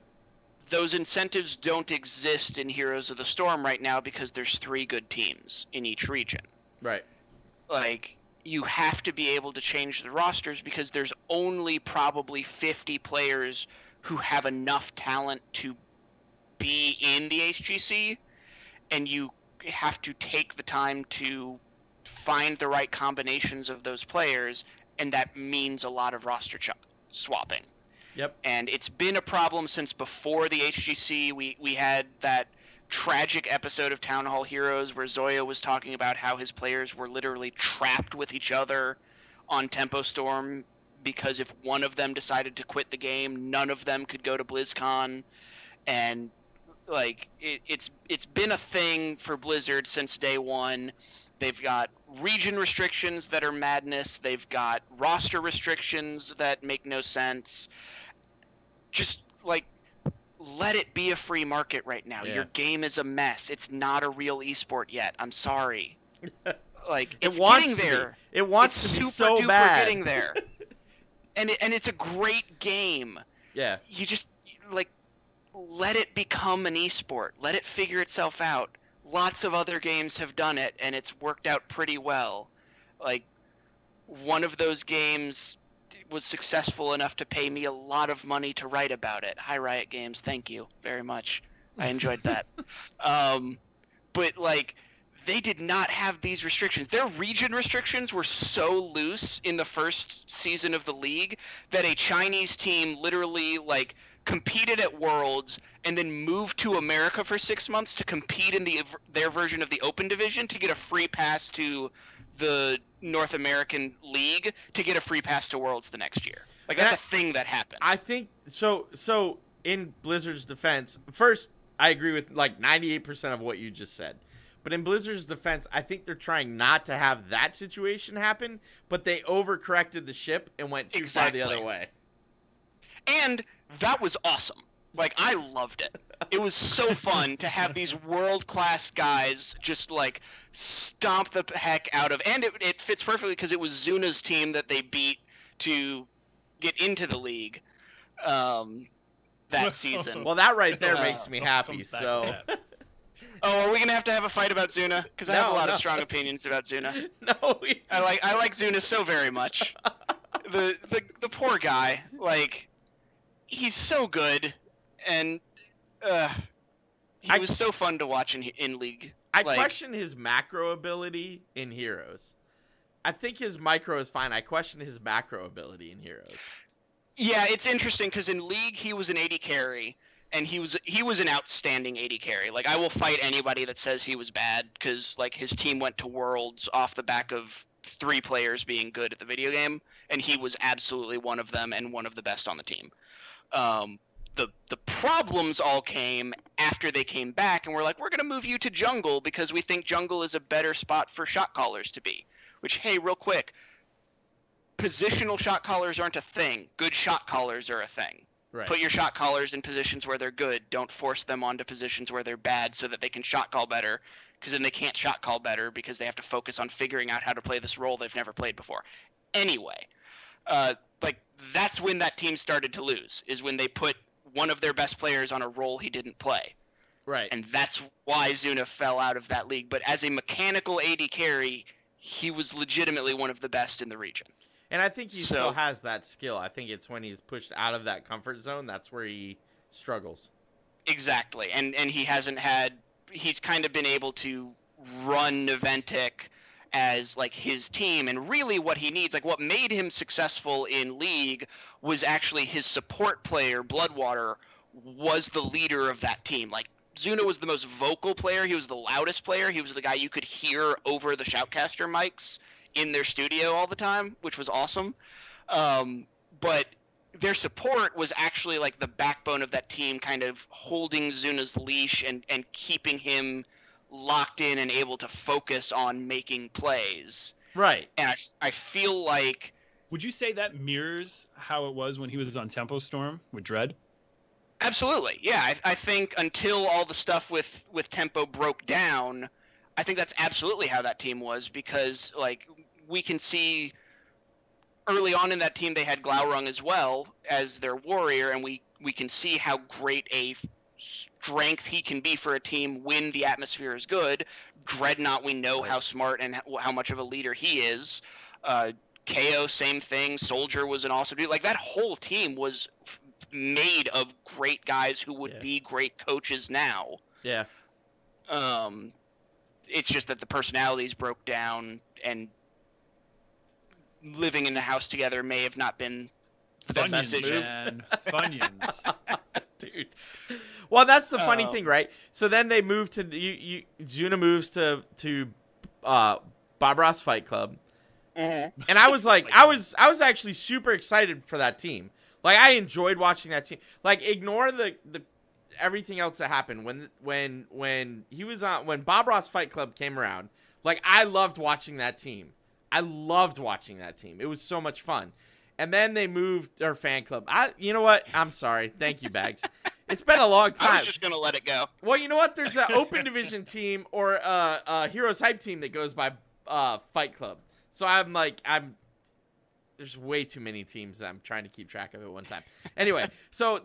Those incentives don't exist in Heroes of the Storm right now because there's 3 good teams in each region. Right. Like, you have to be able to change the rosters because there's only probably 50 players who have enough talent to be in the HGC, and you have to take the time to find the right combinations of those players, and that means a lot of roster swapping. Yep. And it's been a problem since before the HGC. We had that tragic episode of Town Hall Heroes where Zoya was talking about how his players were literally trapped with each other on Tempo Storm, because if one of them decided to quit the game, none of them could go to BlizzCon. And like, it's been a thing for Blizzard since day one. They've got region restrictions that are madness. They've got roster restrictions that make no sense. Just like, let it be a free market right now. Yeah. Your game is a mess. It's not a real esport yet. I'm sorry. Like, it's wants getting to there. Be. It wants it's to be super so duper bad. Getting there. And it's a great game. Yeah. You just, like, let it become an esport. Let it figure itself out. Lots of other games have done it, and it's worked out pretty well. Like, one of those games was successful enough to pay me a lot of money to write about it. Hi, Riot Games. Thank you very much. I enjoyed that. But, like, they did not have these restrictions. Their region restrictions were so loose in the first season of the league that a Chinese team literally, like, competed at Worlds and then moved to America for 6 months to compete in their version of the Open Division to get a free pass to the North American League to get a free pass to Worlds the next year. Like, that's a thing that happened. I think so. So in Blizzard's defense, first, I agree with like 98% of what you just said. But in Blizzard's defense, I think they're trying not to have that situation happen, but they overcorrected the ship and went too far the other way. And that was awesome. Like, I loved it. It was so fun to have these world-class guys just, like, stomp the heck out of... And it fits perfectly because it was Zuna's team that they beat to get into the league that season. Well, that right there makes me happy, so... Oh, are we gonna have to have a fight about Zuna? Because I have a lot of strong opinions about Zuna. No, I like Zuna so very much. The poor guy, like, he's so good, and he was so fun to watch in League. I question his macro ability in Heroes. I think his micro is fine. I question his macro ability in Heroes. Yeah, it's interesting because in League he was an AD carry. And he was an outstanding AD carry. Like, I will fight anybody that says he was bad because, like, his team went to Worlds off the back of 3 players being good at the video game, and he was absolutely one of them and one of the best on the team. The problems all came after they came back and were like, we're going to move you to jungle because we think jungle is a better spot for shot callers to be. Which, hey, real quick, positional shot callers aren't a thing. Good shot callers are a thing. Right. Put your shot callers in positions where they're good. Don't force them onto positions where they're bad so that they can shot call better, because then they can't shot call better because they have to focus on figuring out how to play this role they've never played before. Anyway, like, that's when that team started to lose, is when they put one of their best players on a role he didn't play. Right. And that's why Zuna fell out of that league. But as a mechanical AD carry, he was legitimately one of the best in the region. And I think he still has that skill. I think it's when he's pushed out of that comfort zone, that's where he struggles. Exactly. And he hasn't had... He's kind of been able to run Niventic as, like, his team. And really what he needs... Like, what made him successful in League was actually his support player, Bloodwater, was the leader of that team. Like, Zuna was the most vocal player. He was the loudest player. He was the guy you could hear over the Shoutcaster mics in their studio all the time, which was awesome. But their support was actually like the backbone of that team, kind of holding Zuna's leash and keeping him locked in and able to focus on making plays. Right. And I feel like... Would you say that mirrors how it was when he was on Tempo Storm with Dread? Absolutely. Yeah, I think until all the stuff with Tempo broke down, I think that's absolutely how that team was, because, like, we can see early on in that team they had Glaurung as well as their warrior, and we can see how great a strength he can be for a team when the atmosphere is good. Dreadnought, we know how smart and how much of a leader he is. KO, same thing. Soldier was an awesome dude. Like, that whole team was made of great guys who would be great coaches now. Yeah. It's just that the personalities broke down, and living in the house together may have not been the best decision. Man. Funyuns. Dude. Well, that's the funny thing, right? So then they move to Zuna moves to Bob Ross Fight Club. Mm-hmm. And I was like, I was actually super excited for that team. Like, I enjoyed watching that team. Like, ignore the everything else that happened when he was on, when Bob Ross Fight Club came around. Like, I loved watching that team. It was so much fun. And then they moved our fan club. You know what? I'm sorry. Thank you, Bahgz. It's been a long time. I was just gonna let it go. Well, you know what? There's an open division team or a Heroes Hype team that goes by Fight Club. So there's way too many teams that I'm trying to keep track of at one time. Anyway, so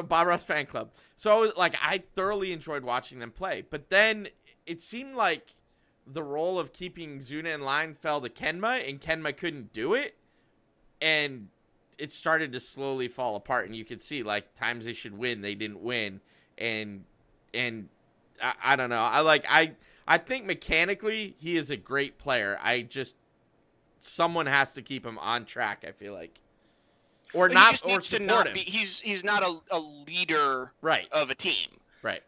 Bob Ross Fan Club. So I thoroughly enjoyed watching them play. But then it seemed like the role of keeping Zuna in line fell to Kenma, and Kenma couldn't do it. And it started to slowly fall apart, and you could see, like, times they should win, they didn't win. And I don't know. I think mechanically he is a great player. Someone has to keep him on track, I feel like. Or not, or support him. He's not a leader of a team. Right.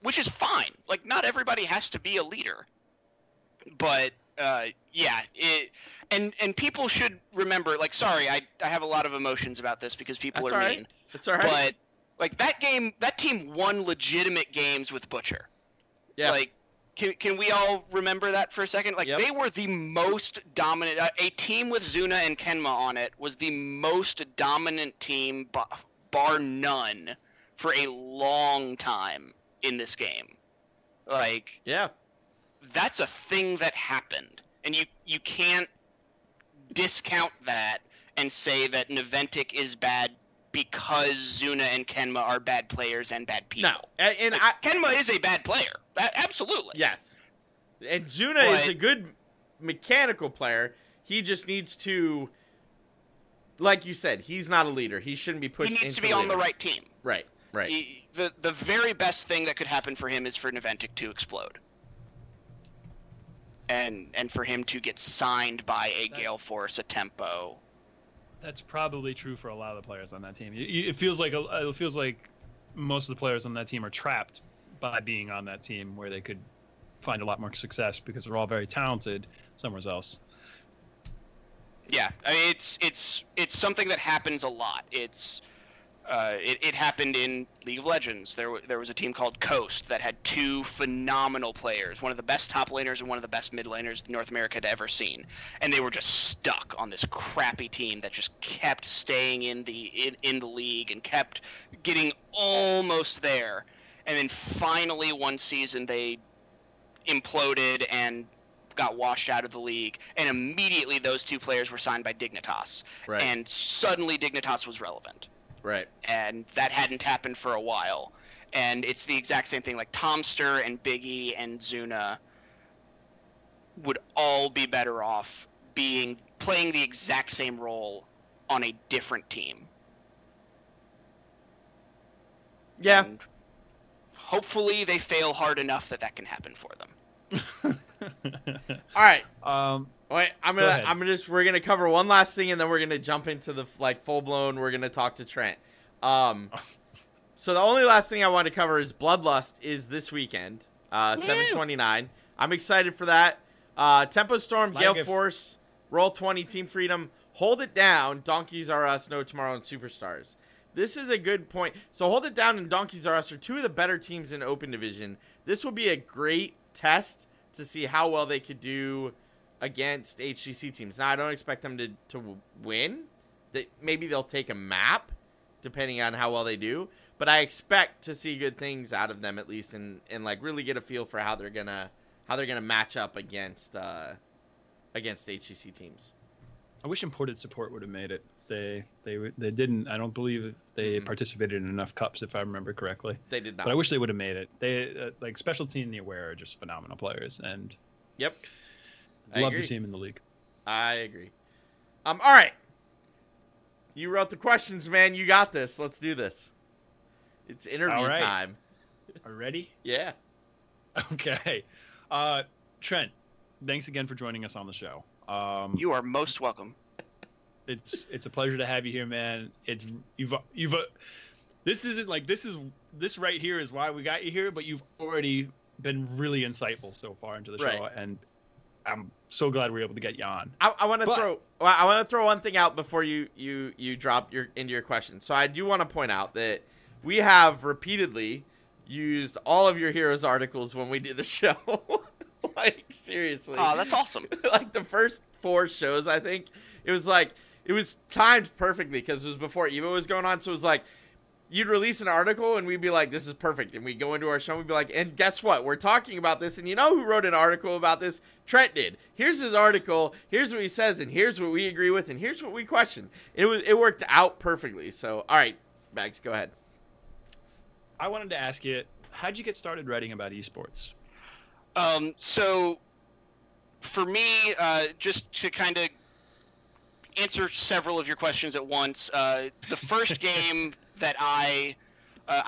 Which is fine. Like, not everybody has to be a leader. But Yeah, and people should remember. Like, sorry, I have a lot of emotions about this because people That's are all right. mean. That's all right. But like that team won legitimate games with Butcher. Yeah. Like, can we all remember that for a second? Like, Yep. they were the most dominant. A team with Zuna and Kenma on it was the most dominant team, bar none, for a long time in this game. Like, yeah. that's a thing that happened, and you can't discount that and say that Niantic is bad because Zuna and Kenma are bad players and bad people. No, and like, Kenma is a bad player. Absolutely. Yes. And Zuna is a good mechanical player. He just needs to, like you said, he's not a leader. He shouldn't be pushed into He needs to be on the right team. Right, right. The very best thing that could happen for him is for Niantic to explode. And for him to get signed by a Gale Force, a Tempo. That's probably true for a lot of the players on that team. It feels like most of the players on that team are trapped by being on that team, where they could find a lot more success because they're all very talented somewhere else. Yeah, I mean, it's something that happens a lot. It happened in League of Legends. There was a team called Coast that had two phenomenal players, one of the best top laners and one of the best mid laners North America had ever seen, and they were just stuck on this crappy team that just kept staying in the league and kept getting almost there, and then finally one season they imploded and got washed out of the league, and immediately those two players were signed by Dignitas, Right. and suddenly Dignitas was relevant. Right. And that hadn't happened for a while. And it's the exact same thing. Like, Tomster and Biggie and Zuna would all be better off playing the exact same role on a different team. Yeah. And hopefully they fail hard enough that can happen for them. All right. Wait, we're gonna cover one last thing, and then we're gonna jump into the full blown. We're gonna talk to Trent. So the only last thing I want to cover is Bloodlust is this weekend, 7/29. I'm excited for that. Tempo Storm, Gale Force, Roll20, Team Freedom, Hold It Down, Donkeys R Us, No Tomorrow, and Superstars. This is a good point. So Hold It Down and Donkeys R Us are two of the better teams in Open Division. This will be a great test to see how well they could do against HGC teams. Now, I don't expect them to win. Maybe they'll take a map, depending on how well they do. But I expect to see good things out of them, at least, and like really get a feel for how they're gonna match up against HGC teams. I wish imported support would have made it. They didn't. I don't believe they participated in enough cups, if I remember correctly. They did not. But I wish they would have made it. They like Specialty and the Aware are just phenomenal players, and yep, love to see them in the league. I agree. All right. You wrote the questions, man. You got this. Let's do this. It's interview time. Are you ready? Yeah. Okay. Trent, thanks again for joining us on the show. You are most welcome. It's a pleasure to have you here, man. This right here is why we got you here, but you've already been really insightful so far into the show, and I'm so glad we were able to get you on. I want to throw one thing out before you drop into your question. So I do want to point out that we have repeatedly used all of your heroes articles when we do the show. Like, seriously. Oh, that's awesome. Like the first 4 shows, I think it was timed perfectly because it was before EVO was going on. So it was like, you'd release an article and we'd be like, this is perfect. And we'd go into our show and we'd be like, and guess what? We're talking about this. And you know who wrote an article about this? Trent did. Here's his article. Here's what he says. And here's what we agree with. And here's what we question. It worked out perfectly. So, all right, Bahgz, go ahead. I wanted to ask you, how'd you get started writing about esports? So for me, just to kind of answer several of your questions at once, the first game that I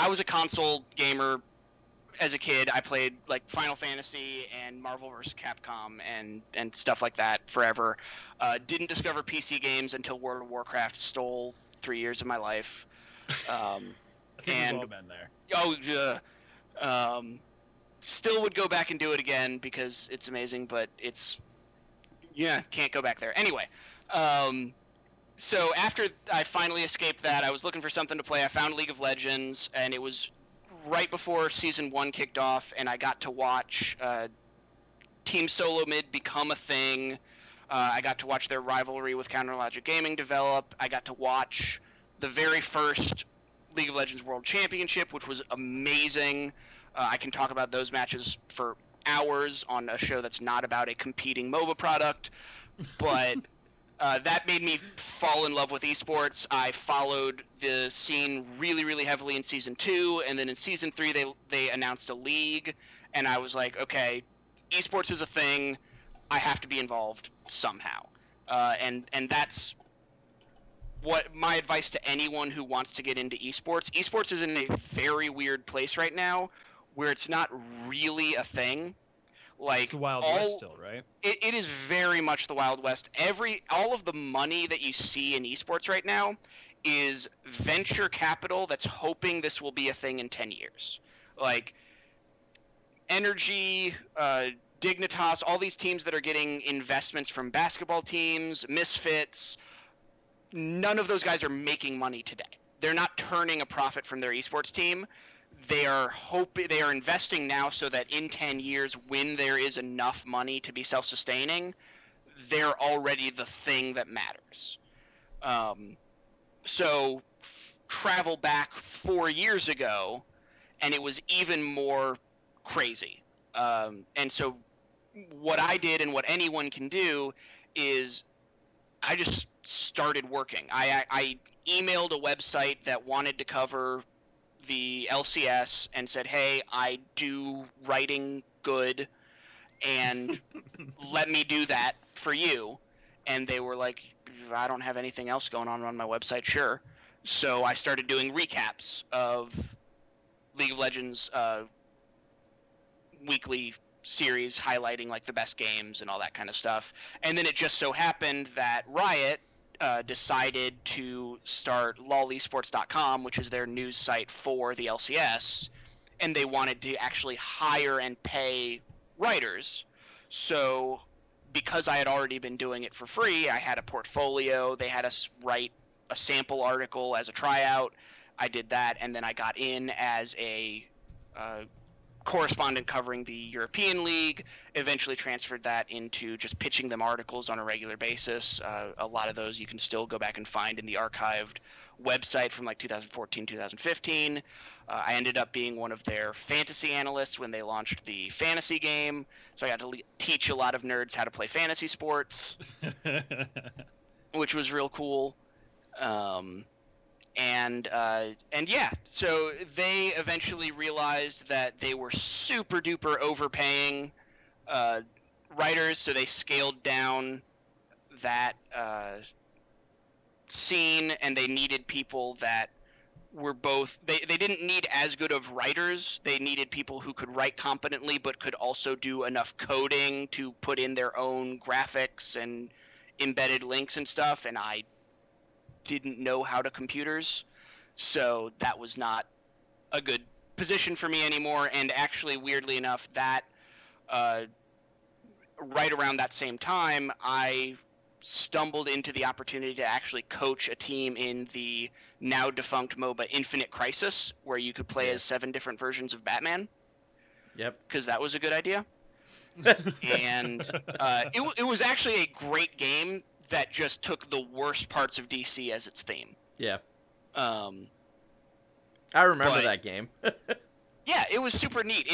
was a console gamer as a kid. I played like Final Fantasy and Marvel vs. Capcom and stuff like that forever. Didn't discover PC games until World of Warcraft stole 3 years of my life. I think we've all been there. Oh, yeah. Still would go back and do it again because it's amazing, but it's Yeah, can't go back there. Anyway, so after I finally escaped that, I was looking for something to play. I found League of Legends, and it was right before Season 1 kicked off, and I got to watch Team Solo Mid become a thing. I got to watch their rivalry with Counter Logic Gaming develop. I got to watch the very first League of Legends World Championship, which was amazing. I can talk about those matches for hours on a show that's not about a competing MOBA product, but that made me fall in love with esports. I followed the scene really, really heavily in Season 2, and then in Season 3 they announced a league, and I was like, okay, esports is a thing. I have to be involved somehow. And that's what my advice to anyone who wants to get into esports. Esports is in a very weird place right now where it's not really a thing. Like, It's the Wild West still, right? It is very much the Wild West. All of the money that you see in esports right now is venture capital that's hoping this will be a thing in 10 years. Like, Energy, Dignitas, all these teams that are getting investments from basketball teams, Misfits, none of those guys are making money today. They're not turning a profit from their esports team. They are investing now so that in 10 years, when there is enough money to be self-sustaining, they're already the thing that matters. So travel back 4 years ago, and it was even more crazy. And so what I did and what anyone can do is I just started working. I emailed a website that wanted to cover the LCS and said, hey, I do writing good, and let me do that for you. And they were like, I don't have anything else going on my website. Sure. So I started doing recaps of League of Legends weekly series highlighting like the best games and all that kind of stuff. And then it just so happened that Riot decided to start LolEsports.com, which is their news site for the LCS, and they wanted to actually hire and pay writers. So because I had already been doing it for free, I had a portfolio. They had us write a sample article as a tryout. I did that, and then I got in as a correspondent covering the European League, eventually transferred that into just pitching them articles on a regular basis. A lot of those you can still go back and find in the archived website from like 2014, 2015. I ended up being one of their fantasy analysts when they launched the fantasy game, so I got to teach a lot of nerds how to play fantasy sports, which was real cool. And yeah, so they eventually realized that they were super duper overpaying writers, so they scaled down that scene, and they needed people that were both they didn't need as good of writers. They needed people who could write competently but could also do enough coding to put in their own graphics and embedded links and stuff, and I didn't know how to computers, so that was not a good position for me anymore. And actually, weirdly enough, that right around that same time, I stumbled into the opportunity to actually coach a team in the now defunct MOBA Infinite Crisis, where you could play as 7 different versions of Batman. Yep. Because that was a good idea. And it was actually a great game that just took the worst parts of DC as its theme. Yeah. I remember but, that game. Yeah, it was super neat.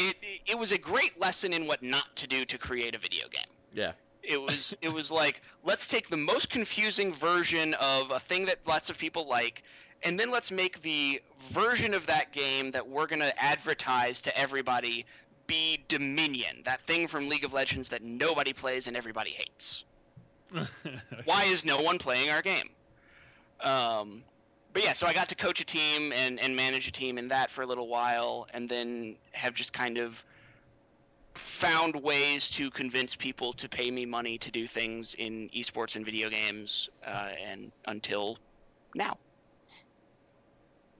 It was a great lesson in what not to do to create a video game. Yeah. It was like, let's take the most confusing version of a thing that lots of people like, and then let's make the version of that game that we're going to advertise to everybody be Dominion, that thing from League of Legends that nobody plays and everybody hates. Why is no one playing our game? But yeah, so I got to coach a team and manage a team in that for a little while, and then have just kind of found ways to convince people to pay me money to do things in esports and video games, and until now.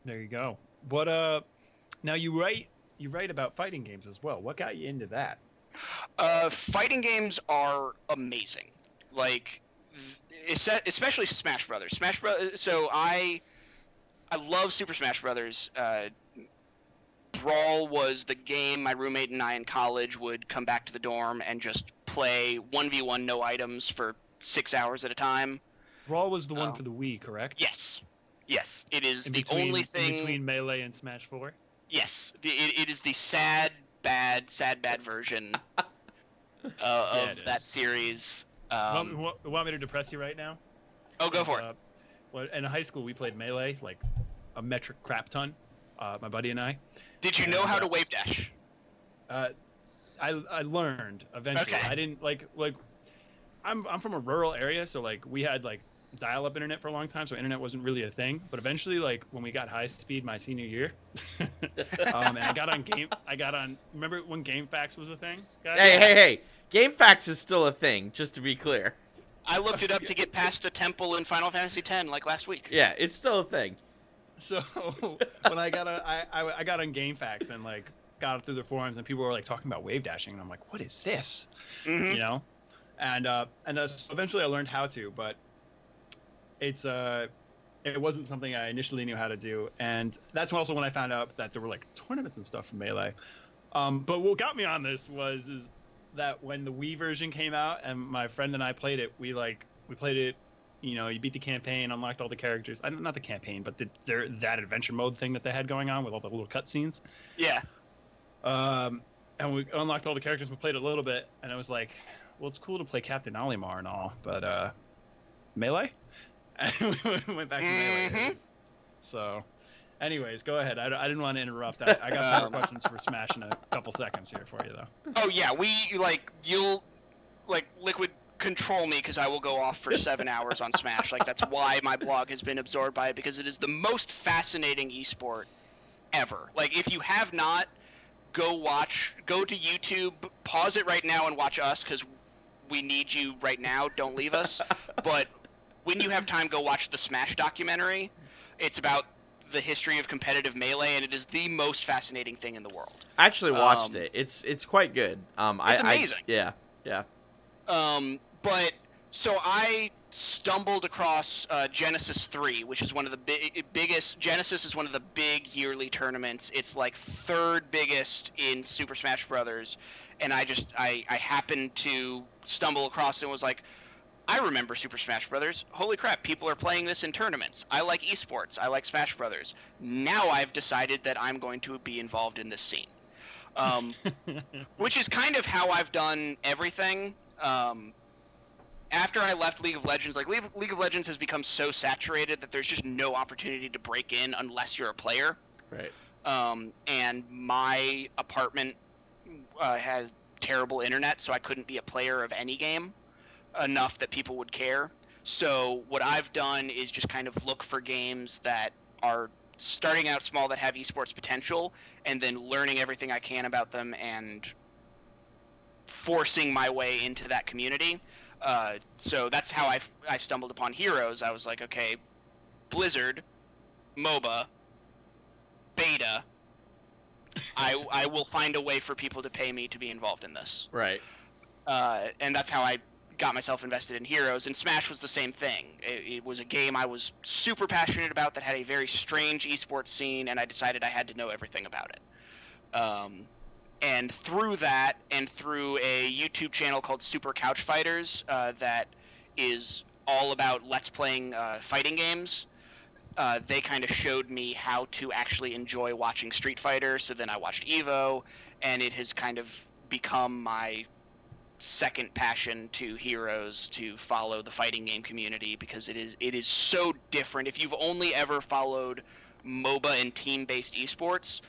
There you go. What now you write about fighting games as well. What got you into that? Fighting games are amazing. Like, especially Smash Brothers. Smash Brothers. So I love Super Smash Brothers. Brawl was the game my roommate and I in college would come back to the dorm and just play 1v1 no items for 6 hours at a time. Brawl was the one for the Wii, correct? Yes. Yes, it is only thing between Melee and Smash 4. Yes, it is the sad bad version of that series. You want me to depress you right now? Oh, go for it. Well, in high school, we played Melee like a metric crap ton. My buddy and I. Did you know how to wave dash? I learned eventually. Okay. I didn't like. I'm from a rural area, so like we had like dial-up internet for a long time, so internet wasn't really a thing. But eventually, like when we got high speed my senior year, and I got on. Remember when GameFAQs was a thing? Guys? Hey! GameFAQs is still a thing, just to be clear. I looked it up to get past a temple in Final Fantasy X like last week. Yeah, it's still a thing. So when I got on GameFAQs and like got up through the forums and people were like talking about wave dashing and I'm like, what is this? Mm-hmm. You know, and so eventually I learned how to, but it wasn't something I initially knew how to do, and that's also when I found out that there were like tournaments and stuff for Melee. But what got me on this is that when the Wii version came out and my friend and I played it, we played it. You know, you beat the campaign, unlocked all the characters. Not the campaign, but that adventure mode thing that they had going on with all the little cutscenes. Yeah. And we unlocked all the characters. We played a little bit, and I was like, well, it's cool to play Captain Olimar and all, but Melee? And we went back to Melee. So, anyways, go ahead. I didn't want to interrupt. I got some more questions for Smash in a couple seconds here for you, though. Oh, yeah. You'll LiQuiuD control me because I will go off for 7 hours on Smash. Like, that's why my blog has been absorbed by it, because it is the most fascinating esport ever. Like, if you have not, go to YouTube, pause it right now and watch us, because we need you right now. Don't leave us. But when you have time, go watch the Smash documentary. It's about the history of competitive Melee, and it is the most fascinating thing in the world. I actually watched it. It's quite good. It's amazing. Yeah. But so I stumbled across Genesis 3, which is one of the biggest. Genesis is one of the big yearly tournaments. It's like third biggest in Super Smash Brothers, and I happened to stumble across it and was like, I remember Super Smash Brothers. Holy crap, people are playing this in tournaments. I like esports. I like Smash Brothers. Now I've decided that I'm going to be involved in this scene. Which is kind of how I've done everything. After I left League of Legends, like League of Legends has become so saturated that there's just no opportunity to break in unless you're a player. Right. And my apartment has terrible internet, so I couldn't be a player of any game enough that people would care. So what I've done is just kind of look for games that are starting out small, that have esports potential, and then learning everything I can about them and forcing my way into that community. So that's how I stumbled upon Heroes. I was like, okay, Blizzard, MOBA, beta, I will find a way for people to pay me to be involved in this. Right. And that's how I got myself invested in Heroes, and Smash was the same thing. It was a game I was super passionate about that had a very strange esports scene, and I decided I had to know everything about it. And through that, and through a YouTube channel called Super Couch Fighters, that is all about Let's Playing fighting games, they kind of showed me how to actually enjoy watching Street Fighter. So then I watched Evo, and it has kind of become my second passion to Heroes, to follow the fighting game community, because it is so different. If you've only ever followed MOBA and team-based esports,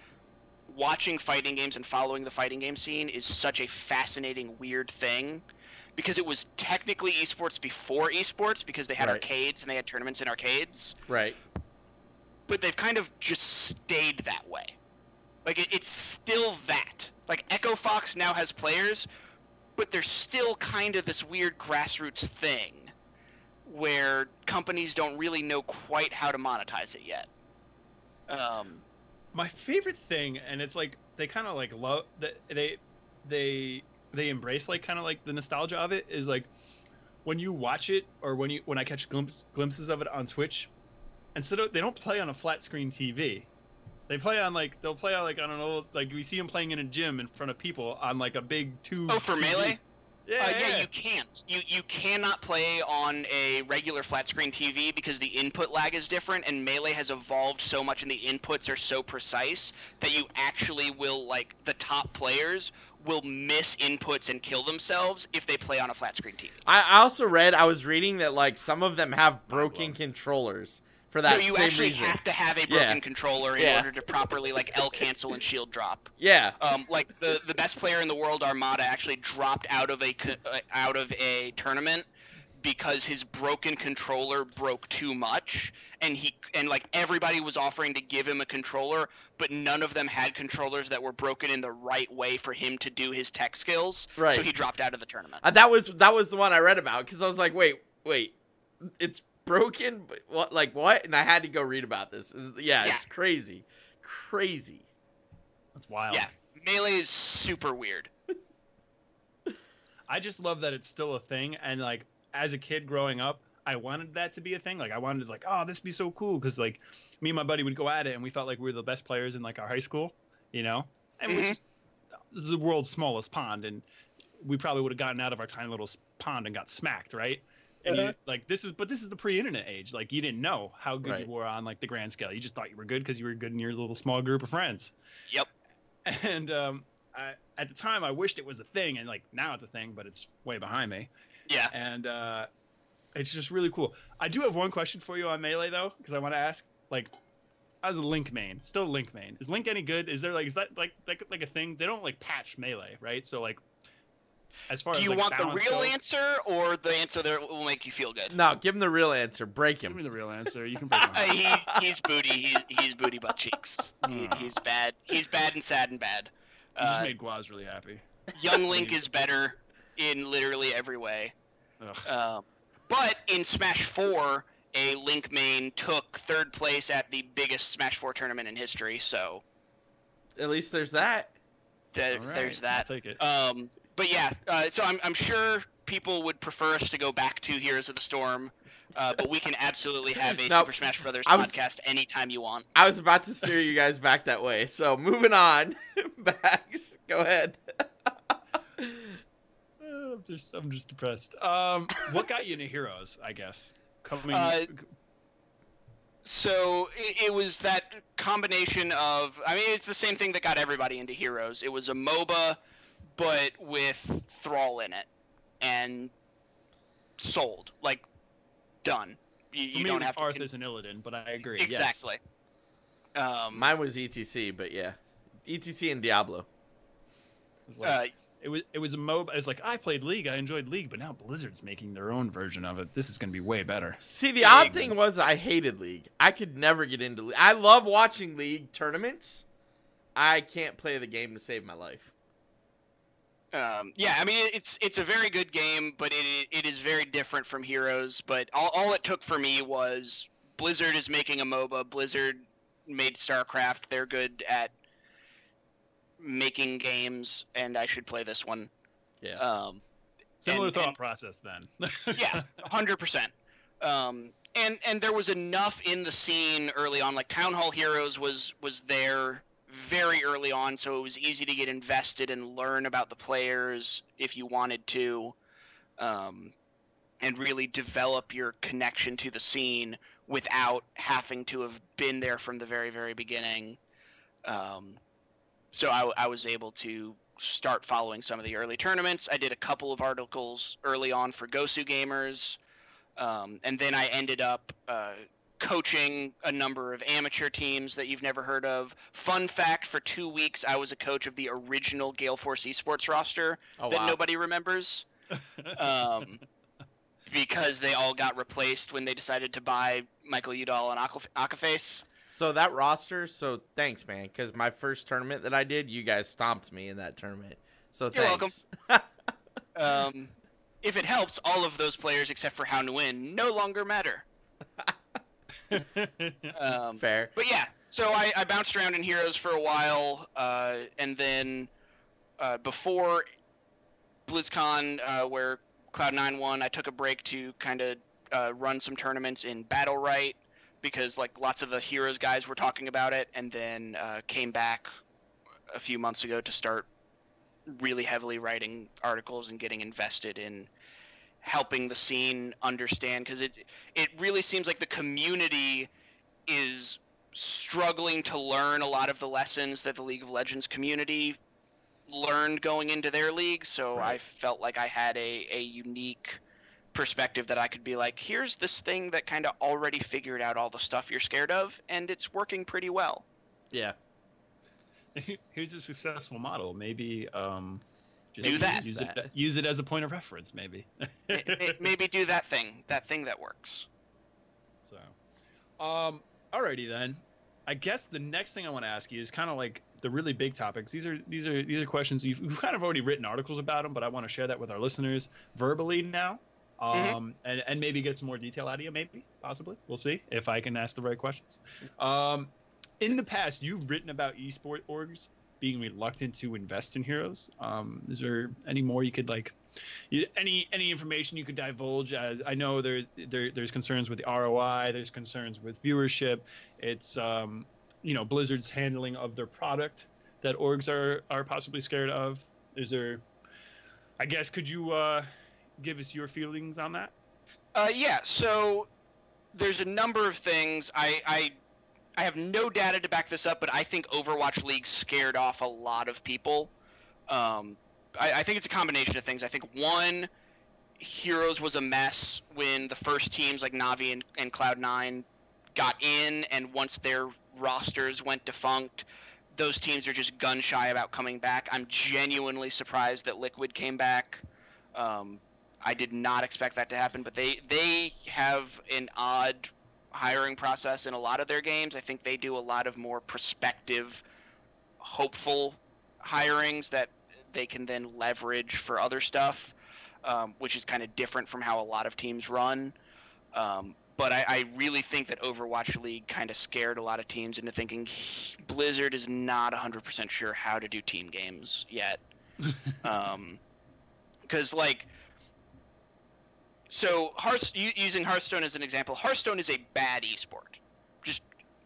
watching fighting games and following the fighting game scene is such a fascinating, weird thing, because it was technically esports before esports, because they had arcades and they had tournaments in arcades. Right. But they've kind of just stayed that way. Like, it's still that. Like, Echo Fox now has players, but there's still kind of this weird grassroots thing where companies don't really know quite how to monetize it yet. My favorite thing, and it's like they kind of like love that they embrace like kind of like the nostalgia of it, is like when you watch it, or when I catch glimpses of it on Twitch, they don't play on a flat screen TV. They play on they'll play on I don't know, like we see them playing in a gym in front of people on like a big tube. Oh, for TV. Melee? Yeah, you can't. You cannot play on a regular flat screen TV because the input lag is different, and Melee has evolved so much and the inputs are so precise that you actually will, like, the top players will miss inputs and kill themselves if they play on a flat screen TV. I was reading that, like, some of them have broken controllers for that you same actually reason. have to have a broken controller in order to properly, like, L cancel and shield drop. Yeah. Like the best player in the world, Armada, actually dropped out of a tournament because his broken controller broke too much, and like everybody was offering to give him a controller, but none of them had controllers that were broken in the right way for him to do his tech skills. Right. So he dropped out of the tournament. That was the one I read about, because I was like, wait, it's broken? What? Like what? And I had to go read about this. Yeah, it's crazy. That's wild. Yeah, Melee is super weird. I just love that it's still a thing, and like as a kid growing up, I wanted that to be a thing. Like I wanted to, like, oh, this would be so cool, because like me and my buddy would go at it, and we felt like we were the best players in like our high school, you know. And this is the world's smallest pond, and we probably would have gotten out of our tiny little pond and got smacked, right? And this is the pre-internet age. Like you didn't know how good you were on like the grand scale. You just thought you were good because you were good in your little small group of friends. Yep. And at the time, I wished it was a thing, and like now it's a thing, but it's way behind me. Yeah. And it's just really cool. I do have one question for you on Melee though, because I want to ask, like, as a Link main, still Link main, is Link any good? Is that like a thing? They don't like patch Melee, right? So like, as far do as you like, want the real goes, answer or the answer that will make you feel good? No, give him the real answer. Break him. Give me the real answer. You can break him. He's booty. He's booty butt cheeks. He's bad. He's bad and sad and bad. You just made Guaz really happy. Young Link is better in literally every way. But in Smash 4, a Link main took 3rd place at the biggest Smash 4 tournament in history. So at least there's that. There's that. I'll take it. But yeah, so I'm sure people would prefer us to go back to Heroes of the Storm, but we can absolutely have a Super Smash Brothers podcast anytime you want. I was about to steer you guys back that way, so moving on. Bahgz, go ahead. I'm just depressed. What got you into Heroes, I guess? So it was that combination of, I mean, it's the same thing that got everybody into Heroes. It was a MOBA, but with Thrall in it, and sold, like, done. You don't have to. Arthas and Illidan, but I agree. Exactly. Yes. Mine was ETC, but yeah, ETC and Diablo. It was like, it was a MOBA. It was like, I played League, I enjoyed League, but now Blizzard's making their own version of it. This is going to be way better. See, the odd thing was I hated League. I could never get into League. I love watching League tournaments. I can't play the game to save my life. Yeah, I mean, it's a very good game, but it is very different from Heroes. But all it took for me was Blizzard is making a MOBA. Blizzard made StarCraft. They're good at making games, and I should play this one. Yeah. Similar thought process then. Yeah, 100%. And there was enough in the scene early on. Like Town Hall Heroes was there very early on, so it was easy to get invested and learn about the players if you wanted to, and really develop your connection to the scene without having to have been there from the very, very beginning. So I was able to start following some of the early tournaments. I did a couple of articles early on for Gosu Gamers, and then I ended up coaching a number of amateur teams that you've never heard of. Fun fact, for 2 weeks, I was a coach of the original Gale Force Esports roster that nobody remembers. Because they all got replaced when they decided to buy Michael Udall and Akaface. So that roster, thanks, man, because my first tournament that I did, you guys stomped me in that tournament. So thanks. You're welcome. If it helps, all of those players except for How to Win no longer matter. Fair. But yeah, so I bounced around in Heroes for a while, and then before BlizzCon, where Cloud9 won, I took a break to kind of run some tournaments in Battle Right because like lots of the Heroes guys were talking about it, and then came back a few months ago to start really heavily writing articles and getting invested in helping the scene understand, because it really seems like the community is struggling to learn a lot of the lessons that the League of Legends community learned going into their league. So Right. I felt like I had a unique perspective that I could be like, here's this thing that kind of already figured out all the stuff you're scared of, and it's working pretty well. Yeah. Here's a successful model. Maybe just Do that. Use it as a point of reference. Maybe. Maybe do that thing that works. So, alrighty then. I guess the next thing I want to ask you is kind of like the really big topics. These are questions you've kind of already written articles about them, but I want to share that with our listeners verbally now, and maybe get some more detail out of you. Maybe, possibly, we'll see if I can ask the right questions. In the past, you've written about esport orgs being reluctant to invest in heroes. Is there any more you could any information you could divulge? As I know there's concerns with the ROI, there's concerns with viewership. It's Blizzard's handling of their product that orgs are possibly scared of. Is there? I guess could you give us your feelings on that? Yeah. So there's a number of things. I have no data to back this up, but I think Overwatch League scared off a lot of people. I think it's a combination of things. I think, one, Heroes was a mess when the first teams like Na'Vi and Cloud9 got in, and once their rosters went defunct, those teams are just gun-shy about coming back. I'm genuinely surprised that LiQuiuD came back. I did not expect that to happen, but they have an odd hiring process in a lot of their games. I think they do a lot of more prospective, hopeful hirings that they can then leverage for other stuff, which is kind of different from how a lot of teams run. But I really think that Overwatch League kind of scared a lot of teams into thinking Blizzard is not 100% sure how to do team games yet. Because so using Hearthstone as an example, Hearthstone is a bad esport. Just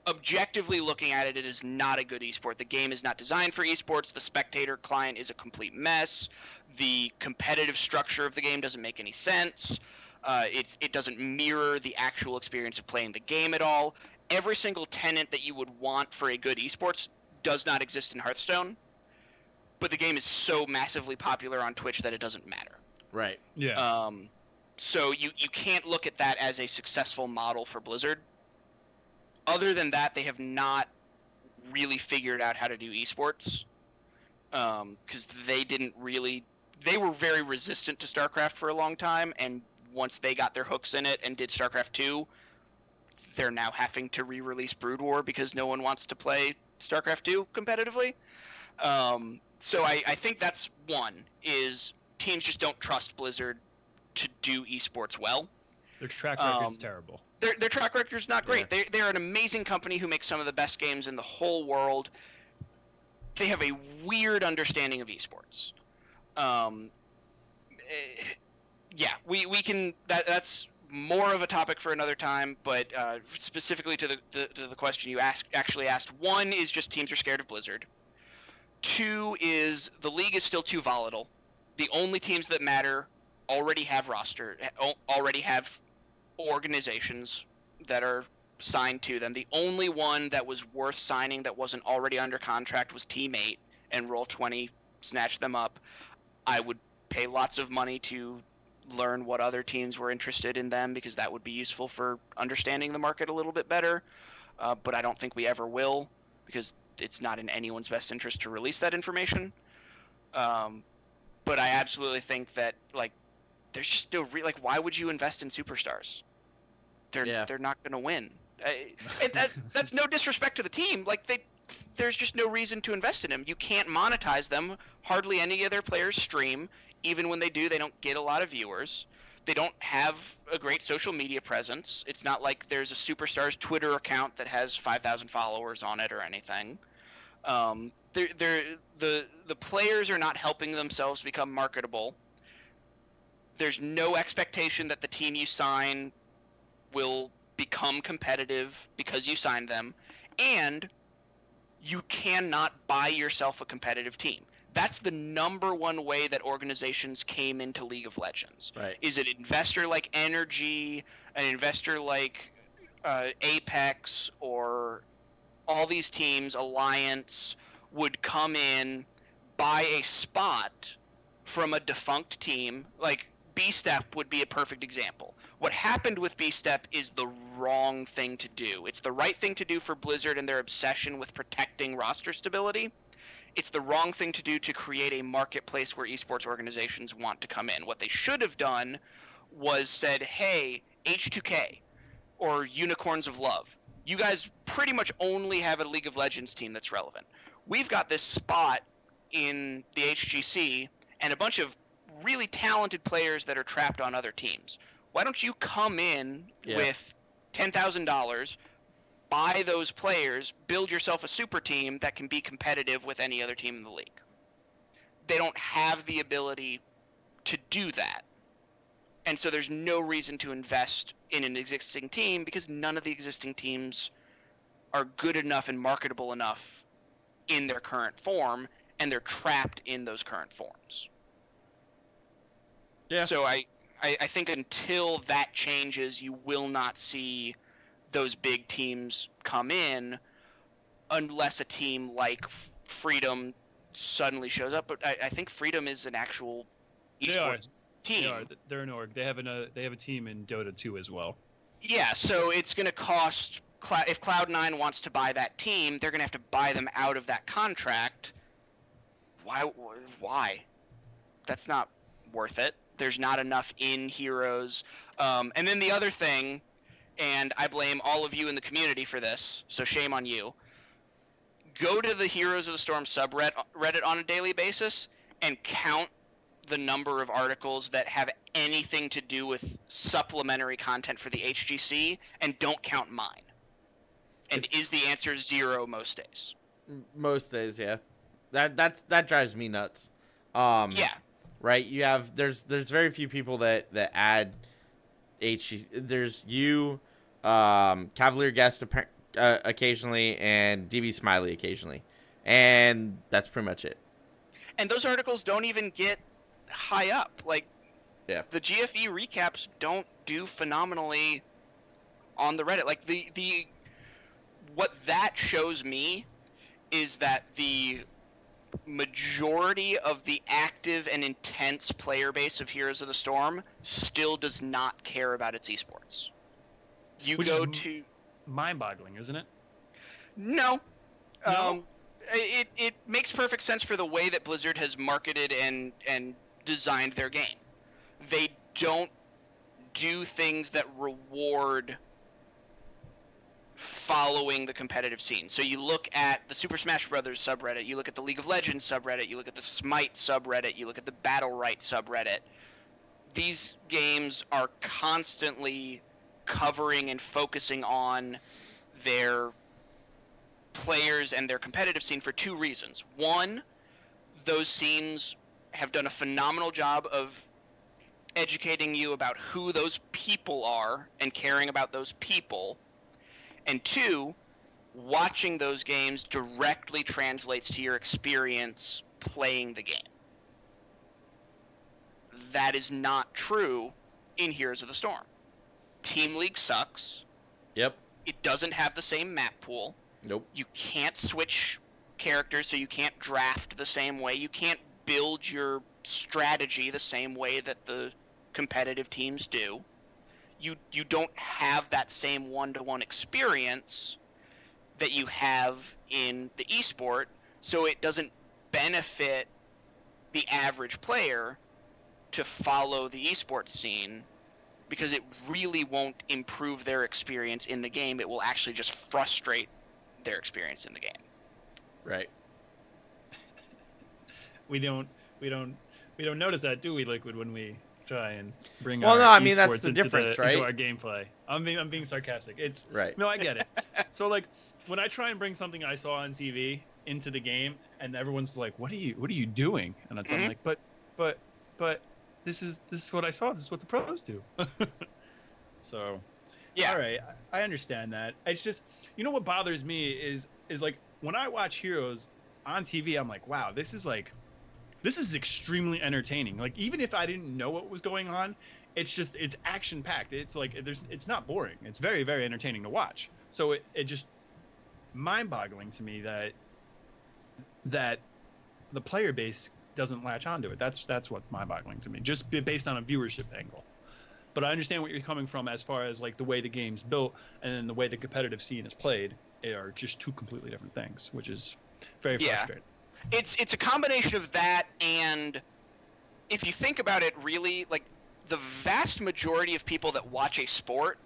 objectively looking at it, it is not a good esport. The game is not designed for esports. The spectator client is a complete mess. The competitive structure of the game doesn't make any sense. It doesn't mirror the actual experience of playing the game at all. Every single tenet that you would want for a good esports does not exist in Hearthstone. But the game is so massively popular on Twitch that it doesn't matter. Right. Yeah. So you can't look at that as a successful model for Blizzard. Other than that, they have not really figured out how to do esports, because they were very resistant to StarCraft for a long time, and once they got their hooks in it and did StarCraft 2, they're now having to re-release Brood War because no one wants to play StarCraft 2 competitively. So I think that's one, is teams just don't trust Blizzard to do esports well. Their track record's terrible. Their track record's not great. Yeah. They're an amazing company who makes some of the best games in the whole world. They have a weird understanding of esports. Yeah, we can. That's more of a topic for another time. But specifically to the question you actually asked, one is just teams are scared of Blizzard. Two is the league is still too volatile. The only teams that matter already have already have organizations that are signed to them. The only one that was worth signing that wasn't already under contract was Team 8, and Roll20 snatched them up. I would pay lots of money to learn what other teams were interested in them, because that would be useful for understanding the market a little bit better. But I don't think we ever will, because it's not in anyone's best interest to release that information. But I absolutely think that there's just no why would you invest in superstars? They're not going to win. That's no disrespect to the team. There's just no reason to invest in them. You can't monetize them. Hardly any of their players stream. Even when they do, they don't get a lot of viewers. They don't have a great social media presence. It's not like there's a superstars Twitter account that has 5,000 followers on it or anything. The players are not helping themselves become marketable. There's no expectation that the team you sign will become competitive because you signed them, and you cannot buy yourself a competitive team. That's the number one way that organizations came into League of Legends. Right. Is an investor like Energy, an investor like Apex, or all these teams, Alliance, would come in, buy a spot from a defunct team. Like B-Step would be a perfect example. What happened with B-Step is the wrong thing to do. It's the right thing to do for Blizzard and their obsession with protecting roster stability. It's the wrong thing to do to create a marketplace where esports organizations want to come in. What they should have done was said, hey, H2K or Unicorns of Love, you guys pretty much only have a League of Legends team that's relevant. We've got this spot in the HGC and a bunch of really talented players that are trapped on other teams. Why don't you come in with $10,000, buy those players, build yourself a super team that can be competitive with any other team in the league? They don't have the ability to do that. And so there's no reason to invest in an existing team because none of the existing teams are good enough and marketable enough in their current form, and they're trapped in those current forms. Yeah. So I think until that changes, you will not see those big teams come in unless a team like Freedom suddenly shows up. But I think Freedom is an actual esports team. They are. They're an org. They have a team in Dota 2 as well. Yeah, so it's going to cost if Cloud9 wants to buy that team, they're going to have to buy them out of that contract. Why? That's not worth it. There's not enough in heroes. And then the other thing, and I blame all of you in the community for this, so shame on you. Go to the Heroes of the Storm subreddit on a daily basis and count the number of articles that have anything to do with supplementary content for the HGC, and don't count mine. And is the answer 0 most days? Most days, yeah. That drives me nuts. Yeah. Right? You have there's very few people that add HGC. There's you, Cavalier Guest occasionally, and DB Smiley occasionally, and that's pretty much it. And those articles don't even get high up. Like, yeah, the GFE recaps don't do phenomenally on the Reddit. Like the what that shows me is that the majority of the active and intense player base of Heroes of the Storm still does not care about its esports. Which go to mind-boggling, isn't it? No. It makes perfect sense for the way that Blizzard has marketed and designed their game. They don't do things that reward following the competitive scene. So you look at the Super Smash Brothers subreddit, you look at the League of Legends subreddit, you look at the Smite subreddit, you look at the Battle Right subreddit. These games are constantly covering and focusing on their players and their competitive scene for 2 reasons. One, those scenes have done a phenomenal job of educating you about who those people are and caring about those people. And 2, watching those games directly translates to your experience playing the game. That is not true in Heroes of the Storm. Team League sucks. Yep. It doesn't have the same map pool. Nope. You can't switch characters, so you can't draft the same way. You can't build your strategy the same way that the competitive teams do. You don't have that same one-to-one experience that you have in the esport, so it doesn't benefit the average player to follow the esports scene, because it really won't improve their experience in the game. It will actually just frustrate their experience in the game. Right. We don't notice that, do we, LiQuid, when we try and bring well, our no, I mean, esports that's the difference, right? into our gameplay. I'm being sarcastic. It's right. No, I get it. So like when I try and bring something I saw on TV into the game, and everyone's like, "What are you doing?" And it's I'm like, "But this is what I saw. This is what the pros do. So, Yeah. all right, I understand that. It's just, you know what bothers me is like when I watch Heroes on TV, I'm like, wow, this is extremely entertaining. Like even if I didn't know what was going on, it's action packed. It's like it's not boring. It's very, very entertaining to watch. So it just mind boggling to me that the player base doesn't latch onto it. That's what's mind boggling to me, just based on a viewership angle. But I understand what you're coming from as far as like the way the game's built and then the way the competitive scene is played are just two completely different things, which is very frustrating. It's a combination of that, and if you think about it really, like the vast majority of people that watch a sport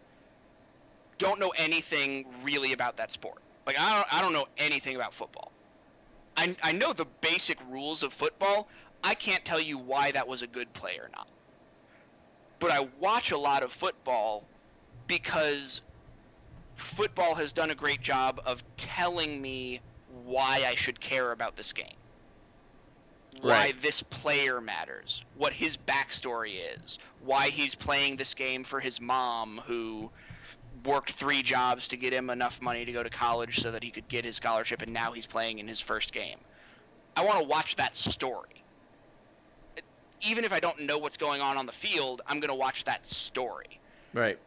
don't know anything really about that sport. Like I don't know anything about football. I know the basic rules of football. I can't tell you why that was a good play or not. But I watch a lot of football because football has done a great job of telling me why I should care about this game. Why this player matters, what his backstory is, why he's playing this game for his mom who worked 3 jobs to get him enough money to go to college so that he could get his scholarship, and now he's playing in his first game. I want to watch that story. Even if I don't know what's going on the field, I'm going to watch that story. Right.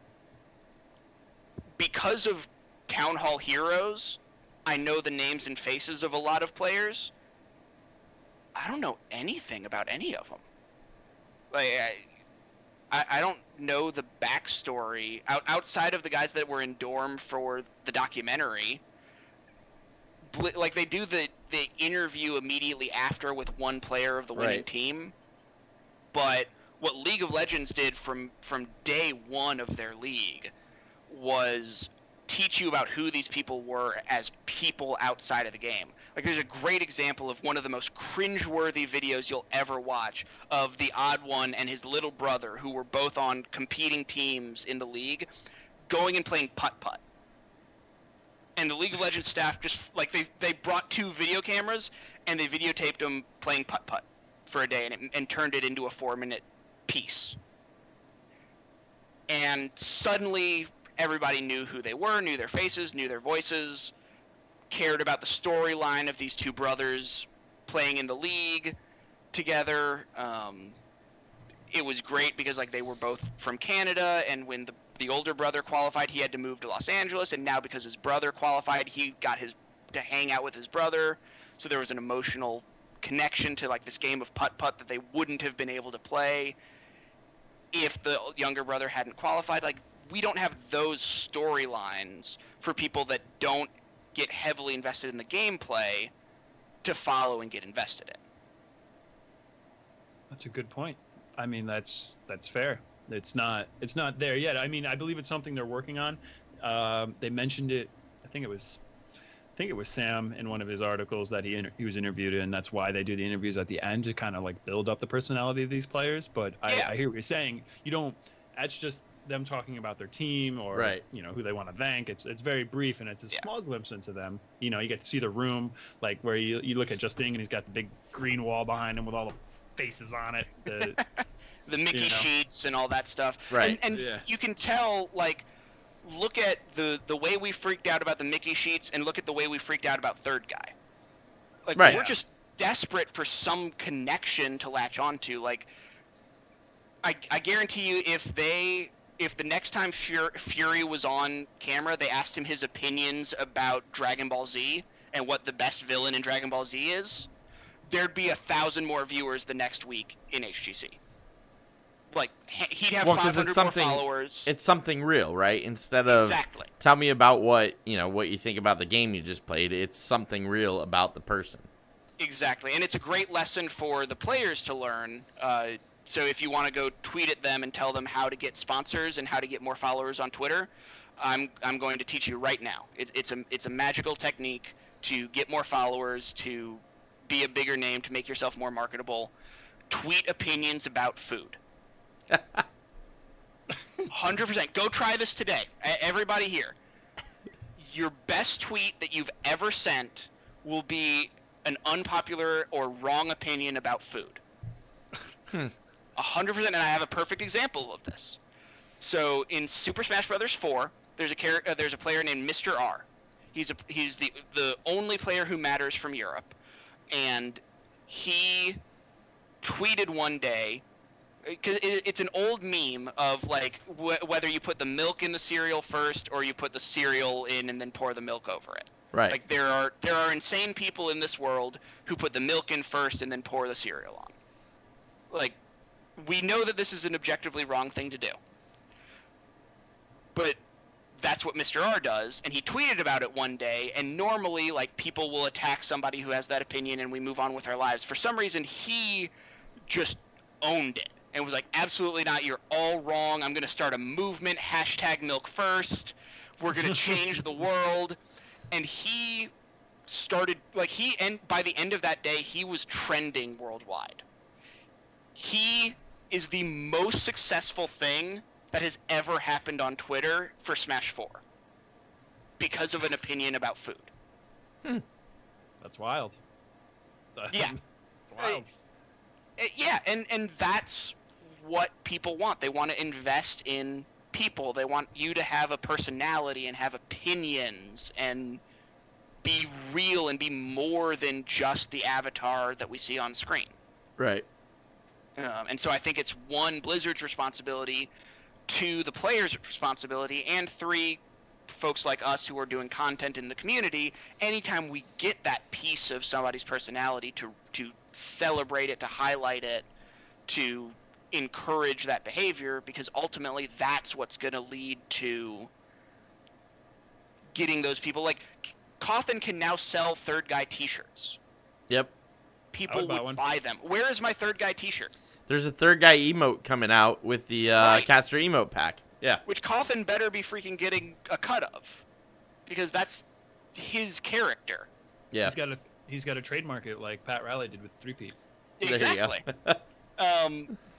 Because of Town Hall Heroes, I know the names and faces of a lot of players. I don't know anything about any of them. Like, I don't know the backstory outside of the guys that were in dorm for the documentary. Like they do the interview immediately after with one player of the winning team. But what League of Legends did from day one of their league was teach you about who these people were as people outside of the game. Like there's a great example of one of the most cringeworthy videos you'll ever watch of the Odd One and his little brother, who were both on competing teams in the league, going and playing putt-putt. And the League of Legends staff just, like, they brought 2 video cameras and they videotaped them playing putt-putt for a day and turned it into a 4-minute piece. And suddenly everybody knew who they were, knew their faces, knew their voices, cared about the storyline of these 2 brothers playing in the league together. It was great because like they were both from Canada, and when the older brother qualified, he had to move to Los Angeles, and now because his brother qualified, he got to hang out with his brother. So there was an emotional connection to like this game of putt-putt that they wouldn't have been able to play if the younger brother hadn't qualified. Like, we don't have those storylines for people that don't get heavily invested in the gameplay to follow and get invested in. That's a good point. I mean, that's fair. It's not there yet. I mean, I believe it's something they're working on. They mentioned it. I think it was Sam in one of his articles that he was interviewed in. That's why they do the interviews at the end, to kind of like build up the personality of these players. But I hear what you're saying. That's just them talking about their team or who they want to thank. It's very brief, and it's a small glimpse into them. You get to see the room, like where you look at Justin and he's got the big green wall behind him with all the faces on it. The Mickey sheets and all that stuff. Right. And you can tell, like, look at the way we freaked out about the Mickey sheets and look at the way we freaked out about Third Guy. Like, we're just desperate for some connection to latch onto. Like, I guarantee you, if the next time Fury was on camera, they asked him his opinions about Dragon Ball Z and what the best villain in Dragon Ball Z is, there'd be 1,000 more viewers the next week in HGC. Like, he'd have 500 more followers. It's something real, right? Instead of tell me about what you think about the game you just played. It's something real about the person. Exactly, and it's a great lesson for the players to learn. So if you want to go tweet at them and tell them how to get sponsors and how to get more followers on Twitter, I'm going to teach you right now. It's a magical technique to get more followers, to be a bigger name, to make yourself more marketable. Tweet opinions about food. 100%. Go try this today. Everybody here. Your best tweet that you've ever sent will be an unpopular or wrong opinion about food. 100%, and I have a perfect example of this. So in Super Smash Bros. 4, there's a player named Mr. R. He's the only player who matters from Europe, and he tweeted one day, because it's an old meme of like whether you put the milk in the cereal first or you put the cereal in and then pour the milk over it. Right. Like there are insane people in this world who put the milk in first and then pour the cereal on. Like, we know that this is an objectively wrong thing to do. But that's what Mr. R does, and he tweeted about it one day, and normally, like, people will attack somebody who has that opinion and we move on with our lives. For some reason, he just owned it and was like, absolutely not, you're all wrong, I'm going to start a movement, hashtag milk first, we're going to change the world. And he started, like, by the end of that day, he was trending worldwide. He is the most successful thing that has ever happened on Twitter for Smash 4 because of an opinion about food. That's wild. Yeah. It's wild. Yeah, and that's what people want. They want to invest in people. They want you to have a personality and have opinions and be real and be more than just the avatar that we see on screen. Right. And so I think it's 1, Blizzard's responsibility, 2, the players' responsibility, and 3, folks like us who are doing content in the community. Anytime we get that piece of somebody's personality, to celebrate it, to highlight it, to encourage that behavior, because ultimately that's what's going to lead to getting those people. Like, Cawthon can now sell Third Guy t-shirts. Yep. People would buy them. Where is my Third Guy t-shirt? There's a Third Guy emote coming out with the caster emote pack. Yeah. Which Cawthon better be freaking getting a cut of, because that's his character. Yeah. He's got to trademark it like Pat Riley did with 3P. Exactly.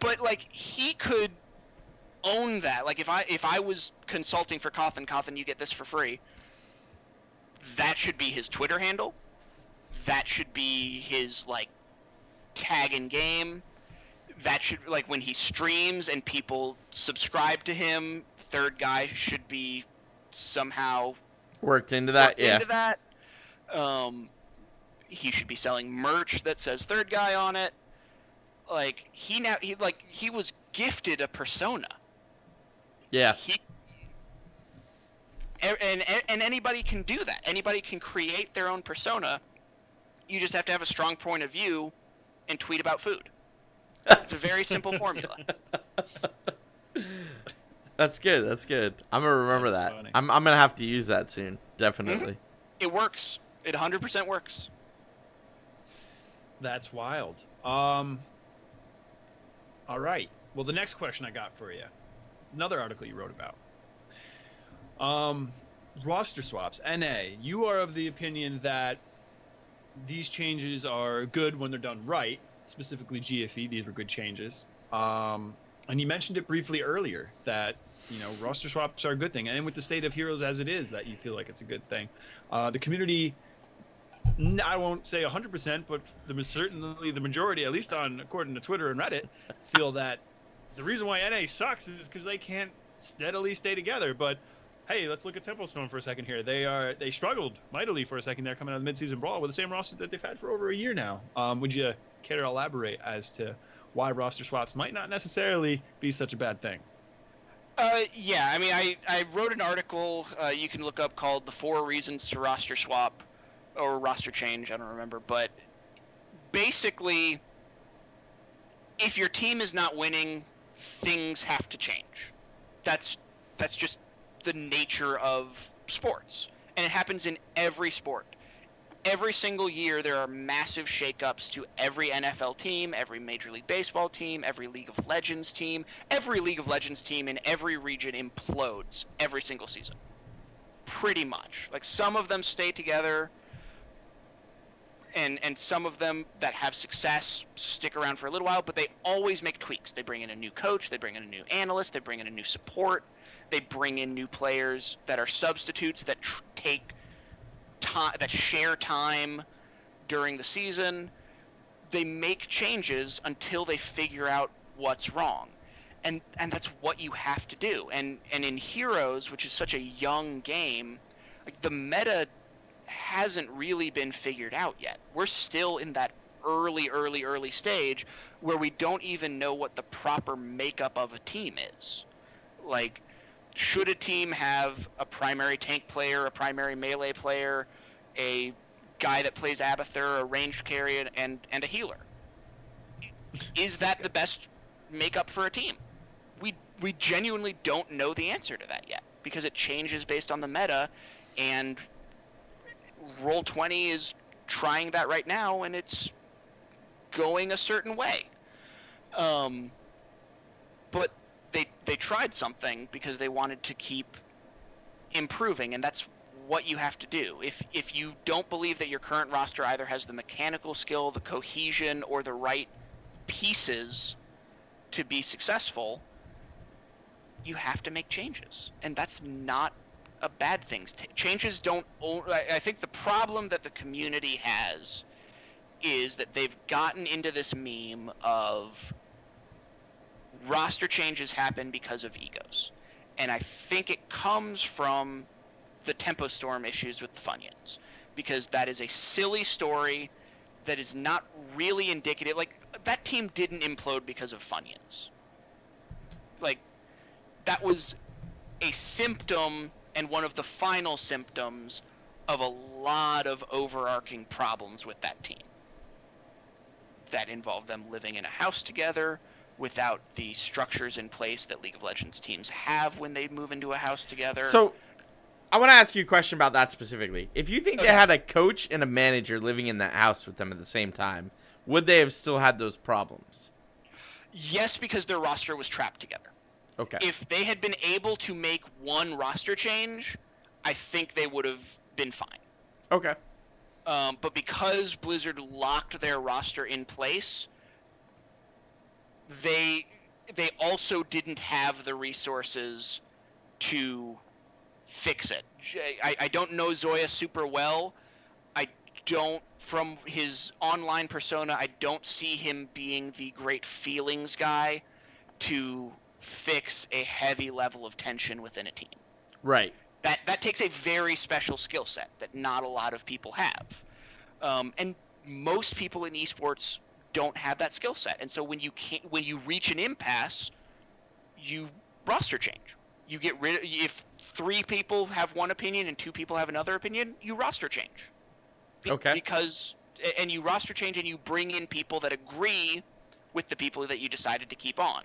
But like, he could own that. Like, if I was consulting for Cawthon, you get this for free. That should be his Twitter handle. That should be his, like, tag in game. That should, like, when he streams and people subscribe to him, Third Guy should be somehow worked into that. Into that. He should be selling merch that says Third Guy on it. Like, he was gifted a persona. Yeah. And anybody can do that. Anybody can create their own persona. You just have to have a strong point of view and tweet about food. It's a very simple formula. That's good. That's good. I'm gonna remember that. Funny. I'm gonna have to use that soon. Definitely. It works. It 100% works. That's wild. All right. Well, the next question I got for you. It's another article you wrote about. Roster swaps. NA, you are of the opinion that these changes are good when they're done right, specifically GFE. These were good changes. And you mentioned it briefly earlier that, you know, roster swaps are a good thing. And with the state of Heroes as it is, that you feel like it's a good thing. The community, I won't say 100%, but certainly the majority, at least according to Twitter and Reddit, feel that the reason why NA sucks is because they can't steadily stay together. But hey, let's look at Templestone for a second here. They struggled mightily for a second there coming out of the midseason brawl with the same roster that they've had for over a year now. Would you care to elaborate as to why roster swaps might not necessarily be such a bad thing? Yeah, I mean, I wrote an article you can look up called "The 4 Reasons to Roster Swap" or roster change. I don't remember, but basically, if your team is not winning, things have to change. That's just the nature of sports, and it happens in every sport. Every single year there are massive shakeups to every NFL team, every Major League Baseball team, every League of Legends team. Every League of Legends team in every region implodes every single season. Pretty much. Like, some of them stay together, and some of them that have success stick around for a little while, but they always make tweaks. They bring in a new coach, they bring in a new analyst, they bring in a new support. They bring in new players that are substitutes that take time, that share time during the season. They make changes until they figure out what's wrong. And that's what you have to do. And in Heroes, which is such a young game, like, the meta hasn't really been figured out yet. We're still in that early stage where we don't even know what the proper makeup of a team is. Like, should a team have a primary tank player, a primary melee player, a guy that plays Abathur, a ranged carry, and a healer? Is that the best makeup for a team? We genuinely don't know the answer to that yet, because it changes based on the meta, and Roll20 is trying that right now, and it's going a certain way. But they tried something because they wanted to keep improving, and that's what you have to do. If you don't believe that your current roster either has the mechanical skill, the cohesion, or the right pieces to be successful, you have to make changes, and that's not a bad thing. Changes don't. I think the problem that the community has is that they've gotten into this meme of roster changes happen because of egos, and I think it comes from the Tempo Storm issues with the Funyuns, because that is a silly story that is not really indicative. Like, that team didn't implode because of Funyuns. Like, that was a symptom, and one of the final symptoms of a lot of overarching problems with that team that involved them living in a house together without the structures in place that League of Legends teams have when they move into a house together. So I want to ask you a question about that specifically. If you think they had a coach and a manager living in that house with them at the same time, would they have still had those problems? Yes, because their roster was trapped together. Okay. If they had been able to make one roster change, I think they would have been fine. Okay. But because Blizzard locked their roster in place, they also didn't have the resources to fix it. I don't know Zoya super well. From his online persona, I don't see him being the great feelings guy to fix a heavy level of tension within a team. Right. That takes a very special skill set that not a lot of people have. And most people in esports don't have that skill set. And so when you reach an impasse, you roster change. You get rid of, if 3 people have one opinion and 2 people have another opinion, you roster change. Okay. And you roster change and you bring in people that agree with the people that you decided to keep on.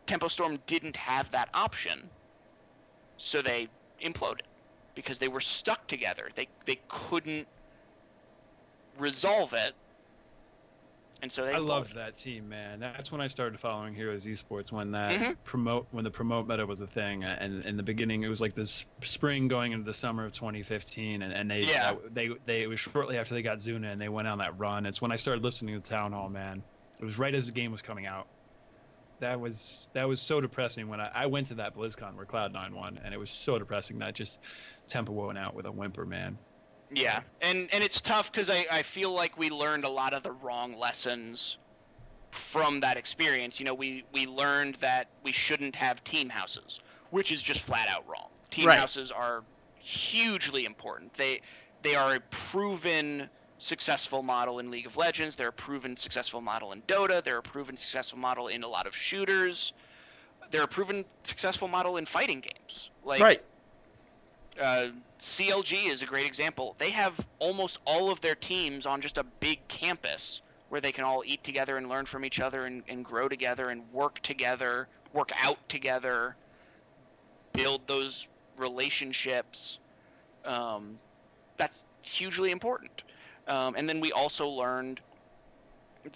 Tempo Storm didn't have that option, so they imploded because they were stuck together. They couldn't resolve it, and so they. I loved that team, man. That's when I started following Heroes Esports, when that when the promote meta was a thing. And in the beginning, it was like this spring going into the summer of 2015, and they it was shortly after they got Zuna and they went on that run. It's when I started listening to Town Hall, man. It was right as the game was coming out. That was so depressing when I went to that BlizzCon where Cloud9 won, and it was so depressing that just Tempo went out with a whimper, man. Yeah, and it's tough because I feel like we learned a lot of the wrong lessons from that experience. You know, we learned that we shouldn't have team houses, which is just flat out wrong. Team houses are hugely important. They are a proven successful model in League of Legends. They're a proven successful model in Dota. They're a proven successful model in a lot of shooters. They're a proven successful model in fighting games. Like, CLG is a great example. They have almost all of their teams on just a big campus where they can all eat together and learn from each other and grow together and work together, work out together, build those relationships. That's hugely important. And then we also learned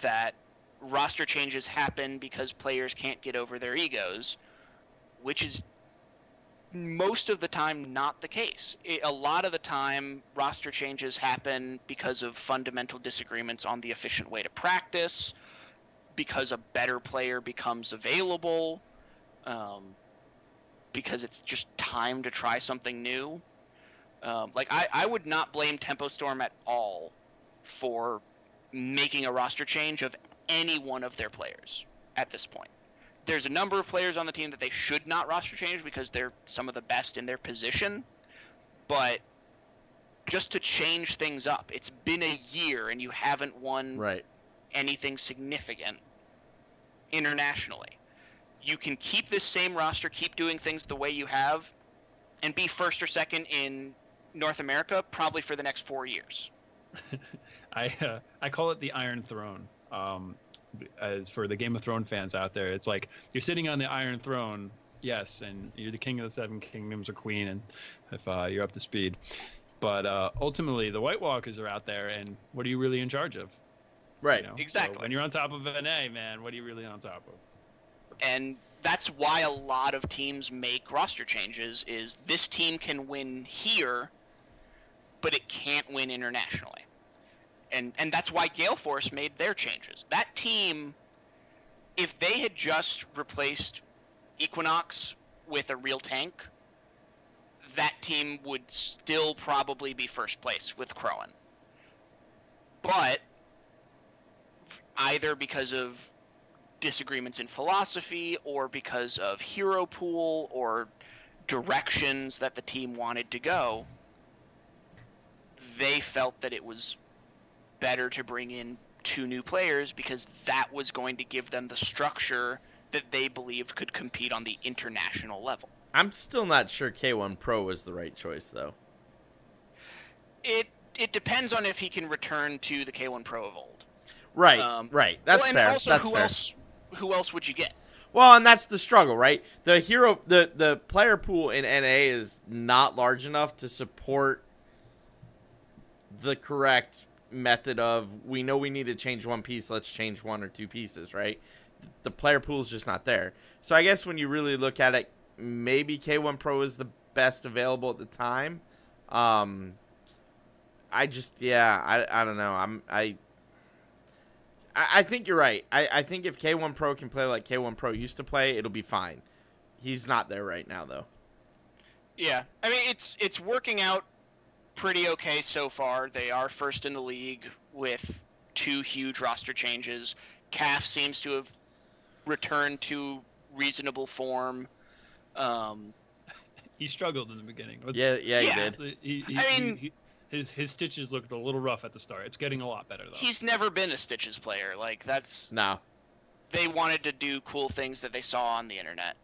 that roster changes happen because players can't get over their egos, which is most of the time not the case. A lot of the time, roster changes happen because of fundamental disagreements on the efficient way to practice, because a better player becomes available, because it's just time to try something new. I would not blame Tempo Storm at all for making a roster change of any one of their players at this point. There's a number of players on the team that they should not roster change because they're some of the best in their position. But just to change things up, it's been a year and you haven't won anything significant internationally. You can keep this same roster, keep doing things the way you have, and be first or second in North America probably for the next 4 years. I call it the Iron Throne. As for the Game of Thrones fans out there, it's like you're sitting on the Iron Throne, yes, and you're the king of the Seven Kingdoms or queen, and if you're up to speed. But ultimately, the White Walkers are out there, and what are you really in charge of? Right. You know? Exactly. So when you're on top of an A, man, what are you really on top of? And that's why a lot of teams make roster changes, is this team can win here, but it can't win internationally. And that's why Gale Force made their changes. That team, if they had just replaced Equinox with a real tank, that team would still probably be first place with Crowan. But either because of disagreements in philosophy or because of hero pool or directions that the team wanted to go, they felt that it was better to bring in 2 new players because that was going to give them the structure that they believed could compete on the international level. I'm still not sure K1 Pro was the right choice, though. It depends on if he can return to the K1 Pro of old. Right, right. That's well, fair. And also, That's who else would you get? Well, and that's the struggle, right? The player pool in NA is not large enough to support the correct method of, we know we need to change 1 piece, let's change 1 or 2 pieces, right? The player pool is just not there. So I guess when you really look at it, maybe K1 Pro is the best available at the time. I don't know. I think you're right. I think if K1 Pro can play like K1 Pro used to play, it'll be fine. He's not there right now, though. Yeah. I mean, it's working out pretty okay so far. They are first in the league with 2 huge roster changes. CAF seems to have returned to reasonable form. He struggled in the beginning. Yeah, he did. His stitches looked a little rough at the start. It's getting a lot better, though. He's never been a stitches player. Like, that's... No. They wanted to do cool things that they saw on the internet.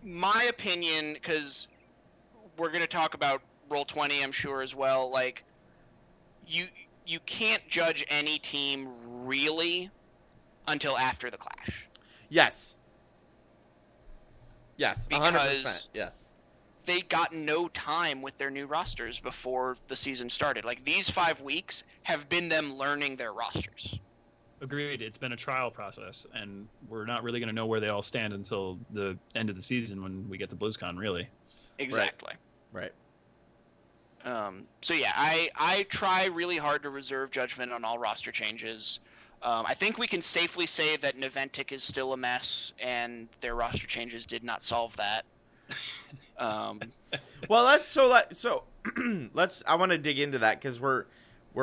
My opinion, because we're going to talk about Roll20, I'm sure, as well, like, you can't judge any team really until after the Clash. Yes. Yes, 100%. Because yes. They got no time with their new rosters before the season started. Like, these 5 weeks have been them learning their rosters. Agreed. It's been a trial process, and we're not really going to know where they all stand until the end of the season when we get to BlizzCon, really. Exactly. Right. So yeah, I try really hard to reserve judgment on all roster changes. I think we can safely say that Naventic is still a mess, and their roster changes did not solve that. Well, I want to dig into that because we're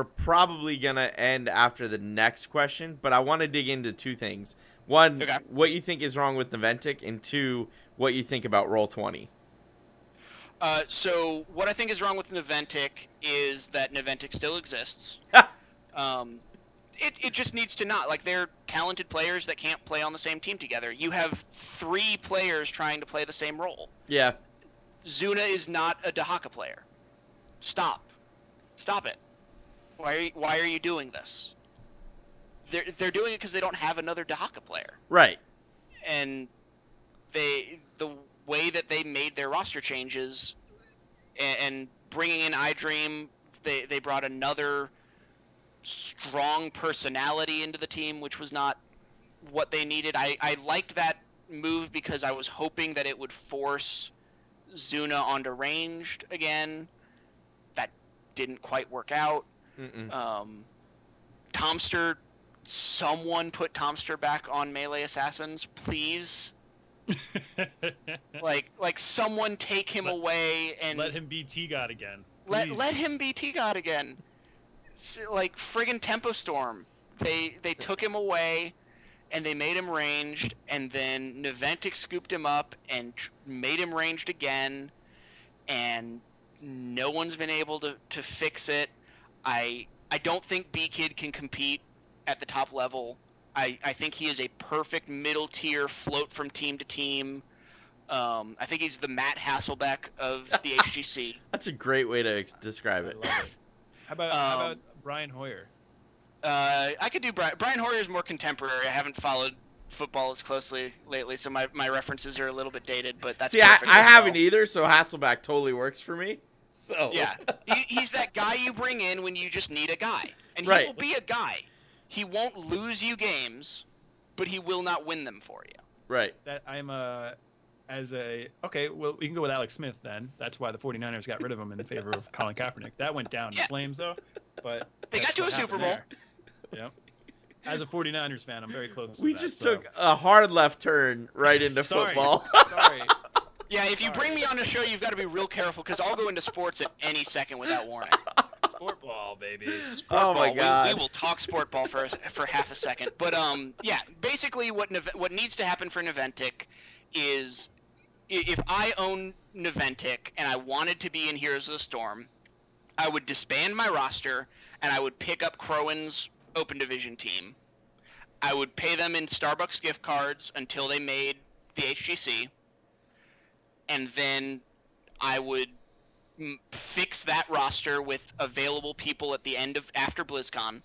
probably gonna end after the next question, but I want to dig into 2 things. 1, okay, what you think is wrong with Naventic, and 2, what you think about Roll20. So what I think is wrong with Naventic is that Naventic still exists. It just needs to not. Like, they're talented players that can't play on the same team together. You have 3 players trying to play the same role. Yeah. Zuna is not a Dahaka player. Stop it. Why are you doing this? They're doing it because they don't have another Dahaka player. Right. And the way that they made their roster changes and bringing in iDream, they brought another strong personality into the team, which was not what they needed. I liked that move because I was hoping that it would force Zuna onto ranged again. That didn't quite work out. Tomster, someone put Tomster back on melee assassins, please. like someone take him away and let him be T-God again. Let him be T-God again. Like friggin' Tempo Storm. They took him away, and they made him ranged, and then Niantic scooped him up and made him ranged again, and no one's been able to fix it. I don't think BKid can compete at the top level. I think he is a perfect middle tier float from team to team. I think he's the Matt Hasselbeck of the HGC. That's a great way to describe it. I love it. How about Brian Hoyer? I could do Brian. Brian Hoyer is more contemporary. I haven't followed football as closely lately, so my references are a little bit dated. But that's see, I haven't either, so Hasselbeck totally works for me. So yeah, he's that guy you bring in when you just need a guy, and he will be a guy. He won't lose you games, but he will not win them for you. Right. That okay, well, we can go with Alex Smith then. That's why the 49ers got rid of him in favor of Colin Kaepernick. That went down in flames, though. But they got to a Super Bowl. Yep. As a 49ers fan, I'm very close to we that. just took a hard left turn right into football. Sorry. Yeah, if you bring me on the show, you've got to be real careful, because I'll go into sports at any second without warning. Sport ball, baby. Sport oh ball. My God. We will talk sport ball for half a second. But yeah, basically what needs to happen for Niantic is, if I own Niantic and I wanted to be in Heroes of the Storm, I would disband my roster and I would pick up Crowan's Open Division team. I would pay them in Starbucks gift cards until they made the HGC, and then I would fix that roster with available people at the end of after BlizzCon,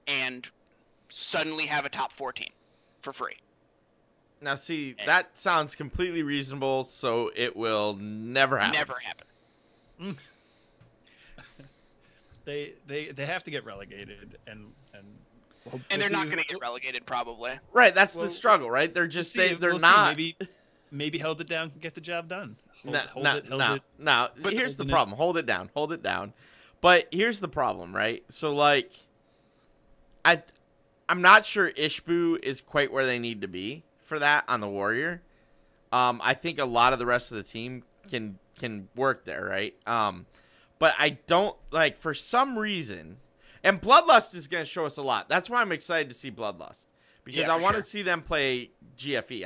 and suddenly have a top 4 team for free. Now, see, that sounds completely reasonable, so it will never happen. Never happen. They have to get relegated, and they're not going to get relegated, probably. Right, that's the struggle, right? They're just they're we'll not. Maybe held it down, can get the job done. No. Here's the problem. Hold it down. But here's the problem, right? So like, I'm not sure Ishbu is quite where they need to be for that on the Warrior. I think a lot of the rest of the team can work there, right? But I don't, like, for some reason, and Bloodlust is going to show us a lot. That's why I'm excited to see Bloodlust, because I want to see them play GFE.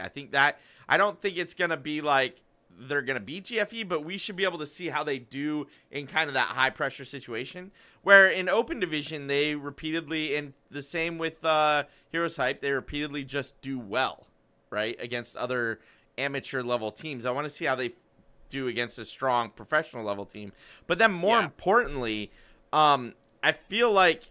I don't think it's going to be like they're going to beat GFE, but we should be able to see how they do in kind of that high pressure situation, where in Open Division, they repeatedly, and the same with Heroes Hype, they repeatedly just do well, right, against other amateur level teams. I want to see how they do against a strong professional level team. But then more importantly, I feel like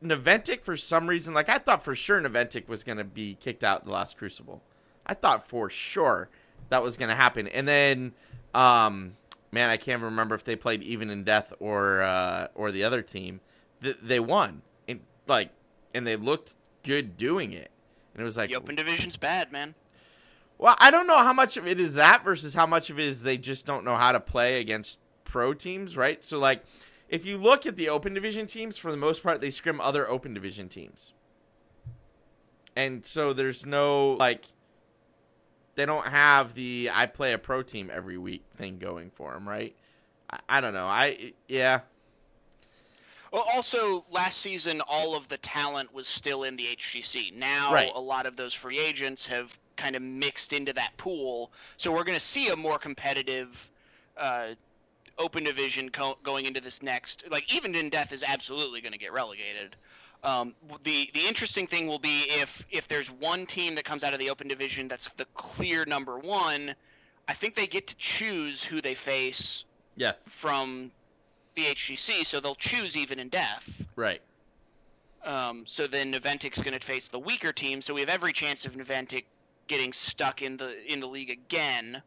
Niantic, for some reason, like I thought for sure Niantic was going to be kicked out in the last Crucible. I thought for sure that was going to happen. And then, man, I can't remember if they played Even in Death or the other team. They won. And they looked good doing it. And it was like, the Open Division's bad, man. Well, I don't know how much of it is that versus how much of it is they just don't know how to play against pro teams, right? So, like, if you look at the Open Division teams, for the most part, they scrim other Open Division teams. And so there's no, like, they don't have the I play a pro team every week thing going for them, right? I don't know. Yeah. Well, also, last season, all of the talent was still in the HGC. Now, a lot of those free agents have kind of mixed into that pool. So we're going to see a more competitive Open Division going into this next. Like, Even in Death is absolutely going to get relegated. The interesting thing will be if there's one team that comes out of the Open Division that's the clear number one, I think they get to choose who they face from the HGC, so they'll choose Even in Death. Right. So then Niantic's going to face the weaker team, so we have every chance of Niantic getting stuck in the league again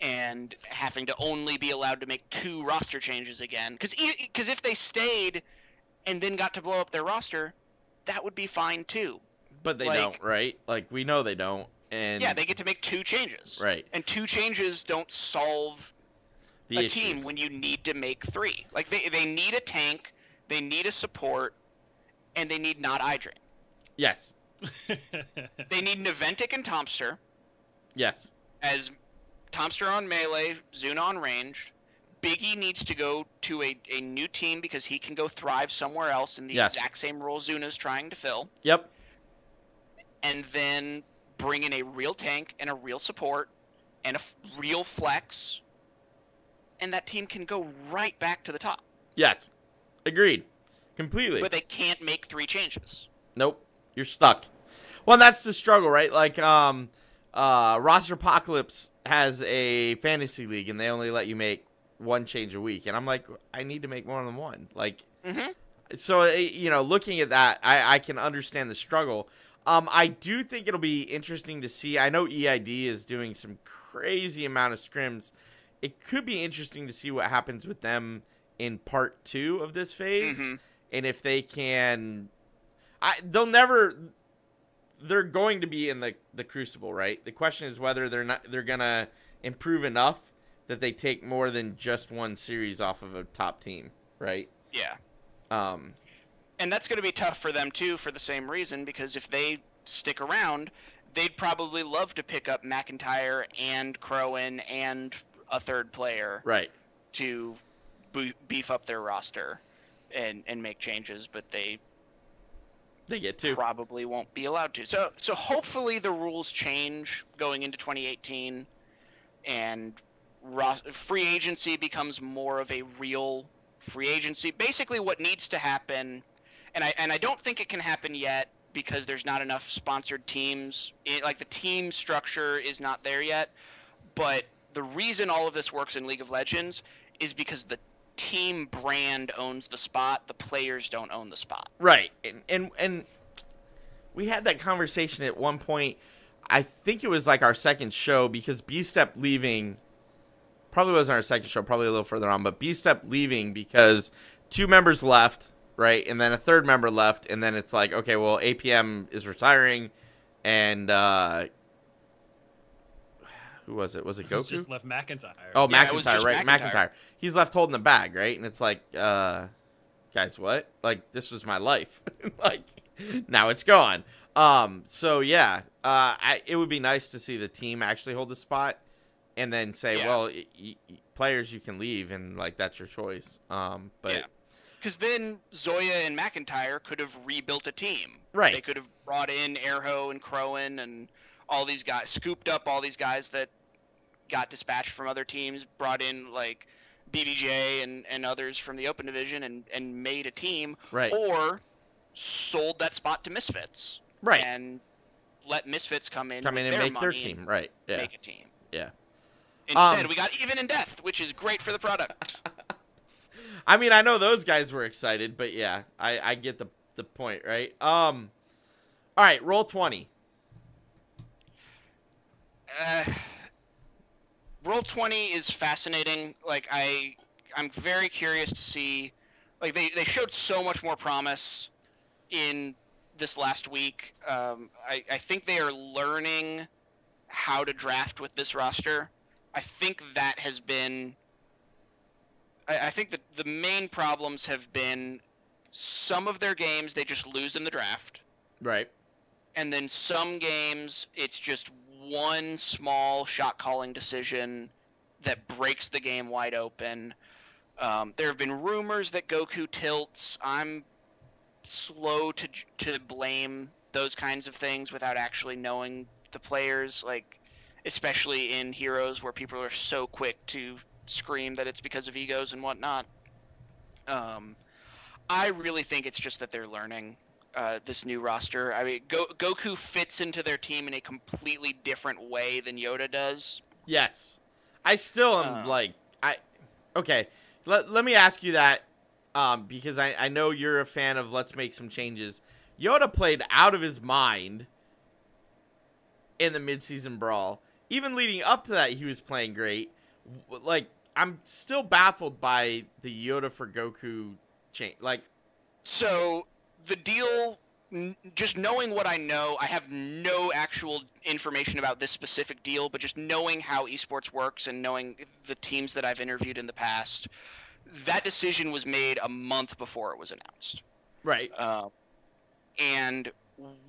and having to only be allowed to make 2 roster changes again. Because if they stayed and then got to blow up their roster, that would be fine too. But they don't, right? Like, we know they don't. And yeah, they get to make 2 changes. Right. And 2 changes don't solve the a issues. team when you need to make 3. Like, they need a tank, they need a support, and they need not iDrain. Yes. They need Niantic and Tomster. Yes. As Tomster on melee, Zuna on ranged. Biggie needs to go to a new team because he can go thrive somewhere else in the exact same role Zuna's trying to fill. Yep. And then bring in a real tank and a real support and a real flex, and that team can go right back to the top. Yes. Agreed. Completely. But they can't make 3 changes. Nope. You're stuck. Well, that's the struggle, right? Like, Roster Apocalypse has a fantasy league, and they only let you make 1 change a week. And I'm like, I need to make more than 1. Like, so, you know, looking at that, I can understand the struggle. I do think it'll be interesting to see. I know EID is doing some crazy amount of scrims. It could be interesting to see what happens with them in part 2 of this phase. And if they can... They're going to be in the Crucible, right? The question is whether they're gonna improve enough that they take more than just 1 series off of a top team, right? Yeah. And that's going to be tough for them too, for the same reason, because if they stick around, they'd probably love to pick up McIntyre and Crowan and a 3rd player, right, to beef up their roster and make changes, but they get to. Probably won't be allowed to. So hopefully the rules change going into 2018, and free agency becomes more of a real free agency. Basically, what needs to happen, and I don't think it can happen yet because there's not enough sponsored teams. Like the team structure is not there yet. But the reason all of this works in League of Legends is because the team brand owns the spot, the players don't own the spot. Right. And we had that conversation at one point. I think it was like our 2nd show, because B-Step leaving probably wasn't our 2nd show, probably a little further on, but B-Step leaving because 2 members left, right? And then a 3rd member left, and then it's like, okay, well, APM is retiring, and who was it? Was it Goku? Just left McIntyre. Oh, Yeah, McIntyre, right? McIntyre. He's left holding the bag, right? And it's like, guys, what? Like, this was my life. Like, now it's gone. So yeah, it would be nice to see the team actually hold the spot, and then say, well, players, you can leave, and like that's your choice. But because then Zoya and McIntyre could have rebuilt a team. Right. They could have brought in Airho and Crowan and all these guys, scooped up all these guys that got dispatched from other teams, brought in like BBJ and others from the Open Division, and made a team. Right. Or sold that spot to Misfits. Right. And let Misfits come in and make their team. Right. Yeah. Make a team. Yeah. Instead, we got Even in Death, which is great for the product. I mean, I know those guys were excited, but yeah, I get the point, right? All right, roll 20. Roll 20 is fascinating. Like I'm very curious to see. Like they showed so much more promise in this last week. I think they are learning how to draft with this roster. I think that has been. I think that the main problems have been some of their games they just lose in the draft. Right. And then some games it's just one small shot calling decision that breaks the game wide open. There have been rumors that Goku tilts. I'm slow to blame those kinds of things without actually knowing the players, like especially in Heroes where people are so quick to scream that it's because of egos and whatnot. I really think it's just that they're learning this new roster. I mean, Goku fits into their team in a completely different way than Yoda does. Yes. I still am okay. Let me ask you that because I know you're a fan of let's make some changes. Yoda played out of his mind in the midseason brawl. Even leading up to that, he was playing great. Like, I'm still baffled by the Yoda for Goku change. Like, so the deal, just knowing what I know, I have no actual information about this specific deal, but just knowing how esports works and knowing the teams that I've interviewed in the past, that decision was made a month before it was announced. Right. And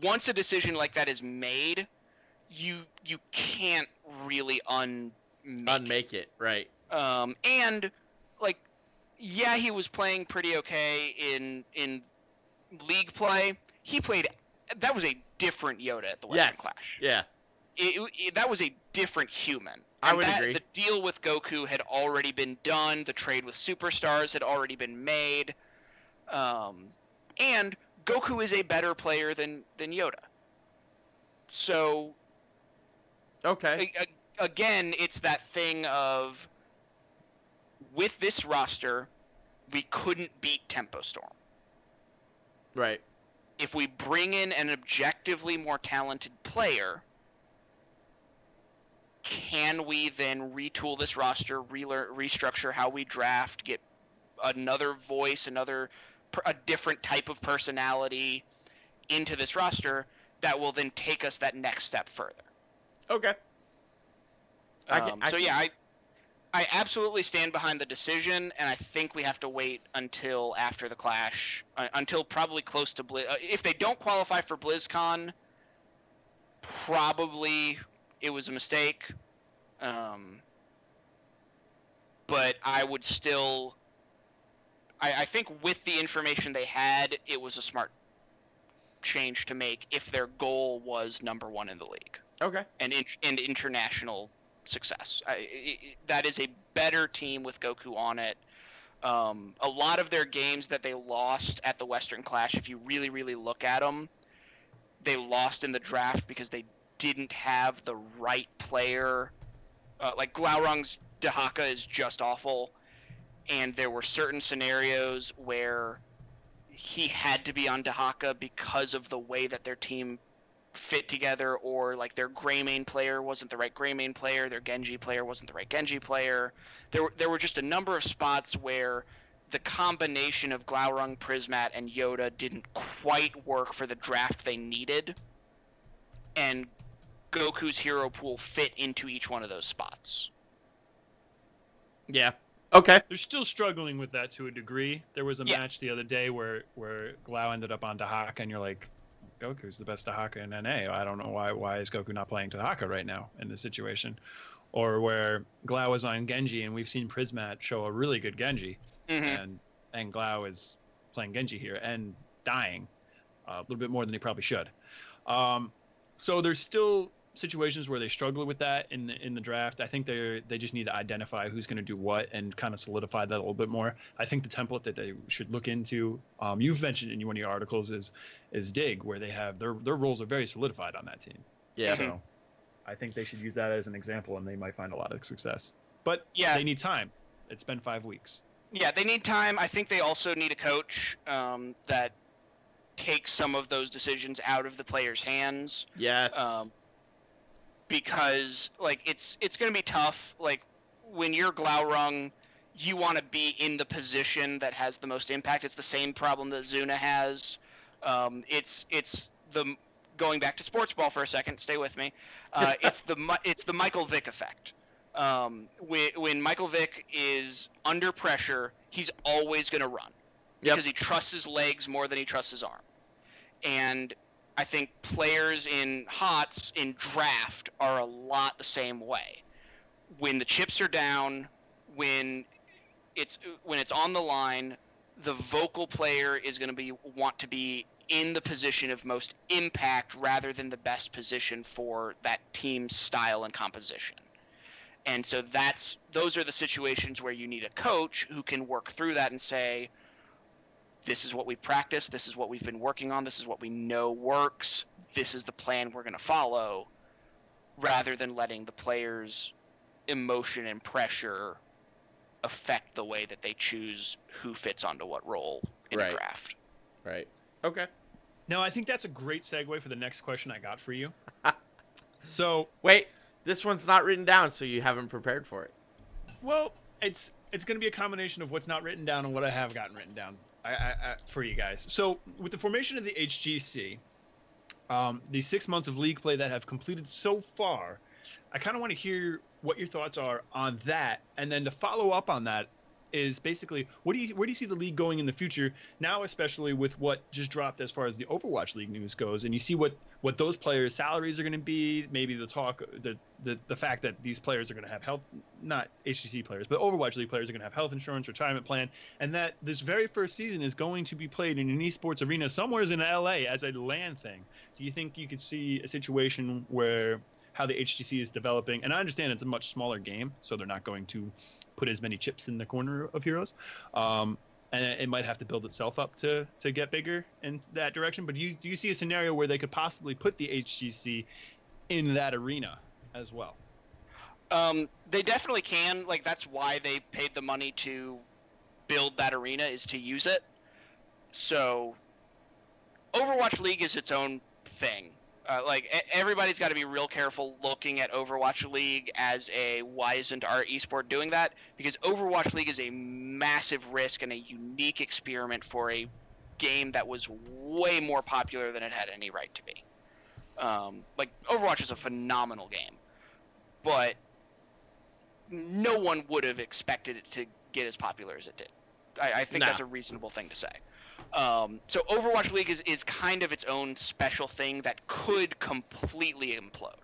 once a decision like that is made, you can't really unmake it. Right. And like, yeah, he was playing pretty okay in league play. That was a different Yoda at the Western Clash. Yeah. That was a different human. I would agree. The deal with Goku had already been done. The trade with superstars had already been made. And Goku is a better player than Yoda. So, okay. Again, it's that thing of, with this roster, we couldn't beat Tempo Storm. Right. If we bring in an objectively more talented player, can we then retool this roster, restructure how we draft, get another voice, a different type of personality into this roster that will then take us that next step further? Okay. I absolutely stand behind the decision, and I think we have to wait until after the Clash, until probably close to if they don't qualify for BlizzCon, probably it was a mistake. But I would still, I think with the information they had, it was a smart change to make if their goal was #1 in the league. Okay. And international success. That is a better team with Goku on it. A lot of their games that they lost at the Western Clash, if you really, really look at them, they lost in the draft because they didn't have the right player. Like Glaurung's Dahaka is just awful, and there were certain scenarios where he had to be on Dahaka because of the way that their team fit together, or like their Greymane player wasn't the right Greymane player, their Genji player wasn't the right Genji player. There were just a number of spots where the combination of Glaurung, Prismat, and Yoda didn't quite work for the draft they needed, and Goku's hero pool fit into each one of those spots. Yeah. Okay. They're still struggling with that to a degree. There was a match the other day where Glau ended up on Dahaka, and you're like, Goku's the best Dahaka in NA. I don't know why is Goku not playing Dahaka right now in this situation. Or where Glau is on Genji, and we've seen Prismat show a really good Genji, and Glau is playing Genji here and dying a little bit more than he probably should. So there's still situations where they struggle with that in the draft. I think they just need to identify who's going to do what and kind of solidify that a little bit more. I think the template that they should look into, you've mentioned in one of your articles, is Dig, where they have their roles are very solidified on that team. Yeah. So I think they should use that as an example, and they might find a lot of success. But they need time. It's been 5 weeks. Yeah, they need time. I think they also need a coach that takes some of those decisions out of the players' hands. Yes. Because like it's going to be tough. Like when you're Glaurung, you want to be in the position that has the most impact. It's the same problem that Zuna has. It's the going back to sports ball for a second. Stay with me. It's the Michael Vick effect. When Michael Vick is under pressure, he's always going to run because he trusts his legs more than he trusts his arm. And I think players in HOTS in draft are a lot the same way. When the chips are down, when it's on the line, the vocal player is going to want to be in the position of most impact rather than the best position for that team's style and composition. And so those are the situations where you need a coach who can work through that and say, this is what we practiced, this is what we've been working on, this is what we know works, this is the plan we're going to follow, rather than letting the players' emotion and pressure affect the way that they choose who fits onto what role in a draft. Right. Okay. Now, I think that's a great segue for the next question I got for you. So wait, this one's not written down, so you haven't prepared for it. Well, it's going to be a combination of what's not written down and what I have gotten written down for you guys. So with the formation of the HGC, the 6 months of league play that have completed so far, I kind of want to hear what your thoughts are on that. And then to follow up on that, is basically where do you see the league going in the future now, especially with what just dropped as far as the Overwatch League news goes, and you see what those players' salaries are going to be, maybe the fact that these players are going to have health, not HGC players, but Overwatch League players are going to have health insurance, retirement plan, and that this very first season is going to be played in an esports arena somewhere in LA as a LAN thing. Do you think you could see a situation where how the HGC is developing, and I understand it's a much smaller game, so they're not going to put as many chips in the corner of heroes, and it might have to build itself up to get bigger in that direction. But do you see a scenario where they could possibly put the HGC in that arena as well? They definitely can. Like, that's why they paid the money to build that arena, is to use it. So Overwatch League is its own thing. Everybody's got to be real careful looking at Overwatch League as a why isn't our esport doing that? Because Overwatch League is a massive risk and a unique experiment for a game that was way more popular than it had any right to be. Overwatch is a phenomenal game, but no one would have expected it to get as popular as it did. I think that's a reasonable thing to say. So Overwatch League is kind of its own special thing that could completely implode.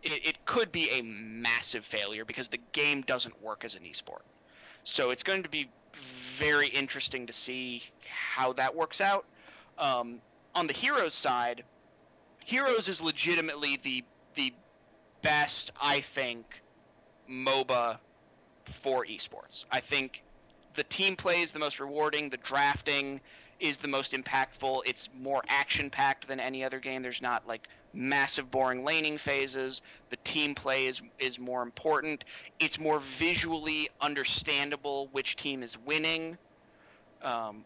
It could be a massive failure because the game doesn't work as an esport. So it's going to be very interesting to see how that works out. On the Heroes side, Heroes is legitimately the best, I think, MOBA for esports. I think the team play is the most rewarding. The drafting is the most impactful. It's more action-packed than any other game. There's not massive boring laning phases. The team play is more important. It's more visually understandable which team is winning,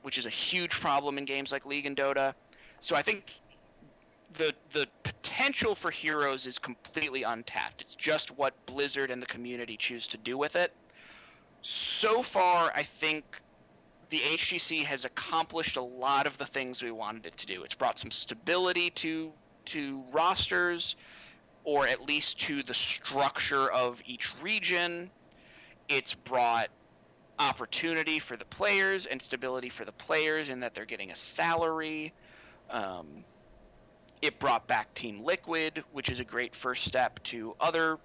which is a huge problem in games like League and Dota. So I think the potential for Heroes is completely untapped. It's just what Blizzard and the community choose to do with it. So far, I think the HGC has accomplished a lot of the things we wanted it to do. It's brought some stability to rosters, or at least to the structure of each region. It's brought opportunity for the players and stability for the players in that they're getting a salary. It brought back Team LiQuiD, which is a great first step to other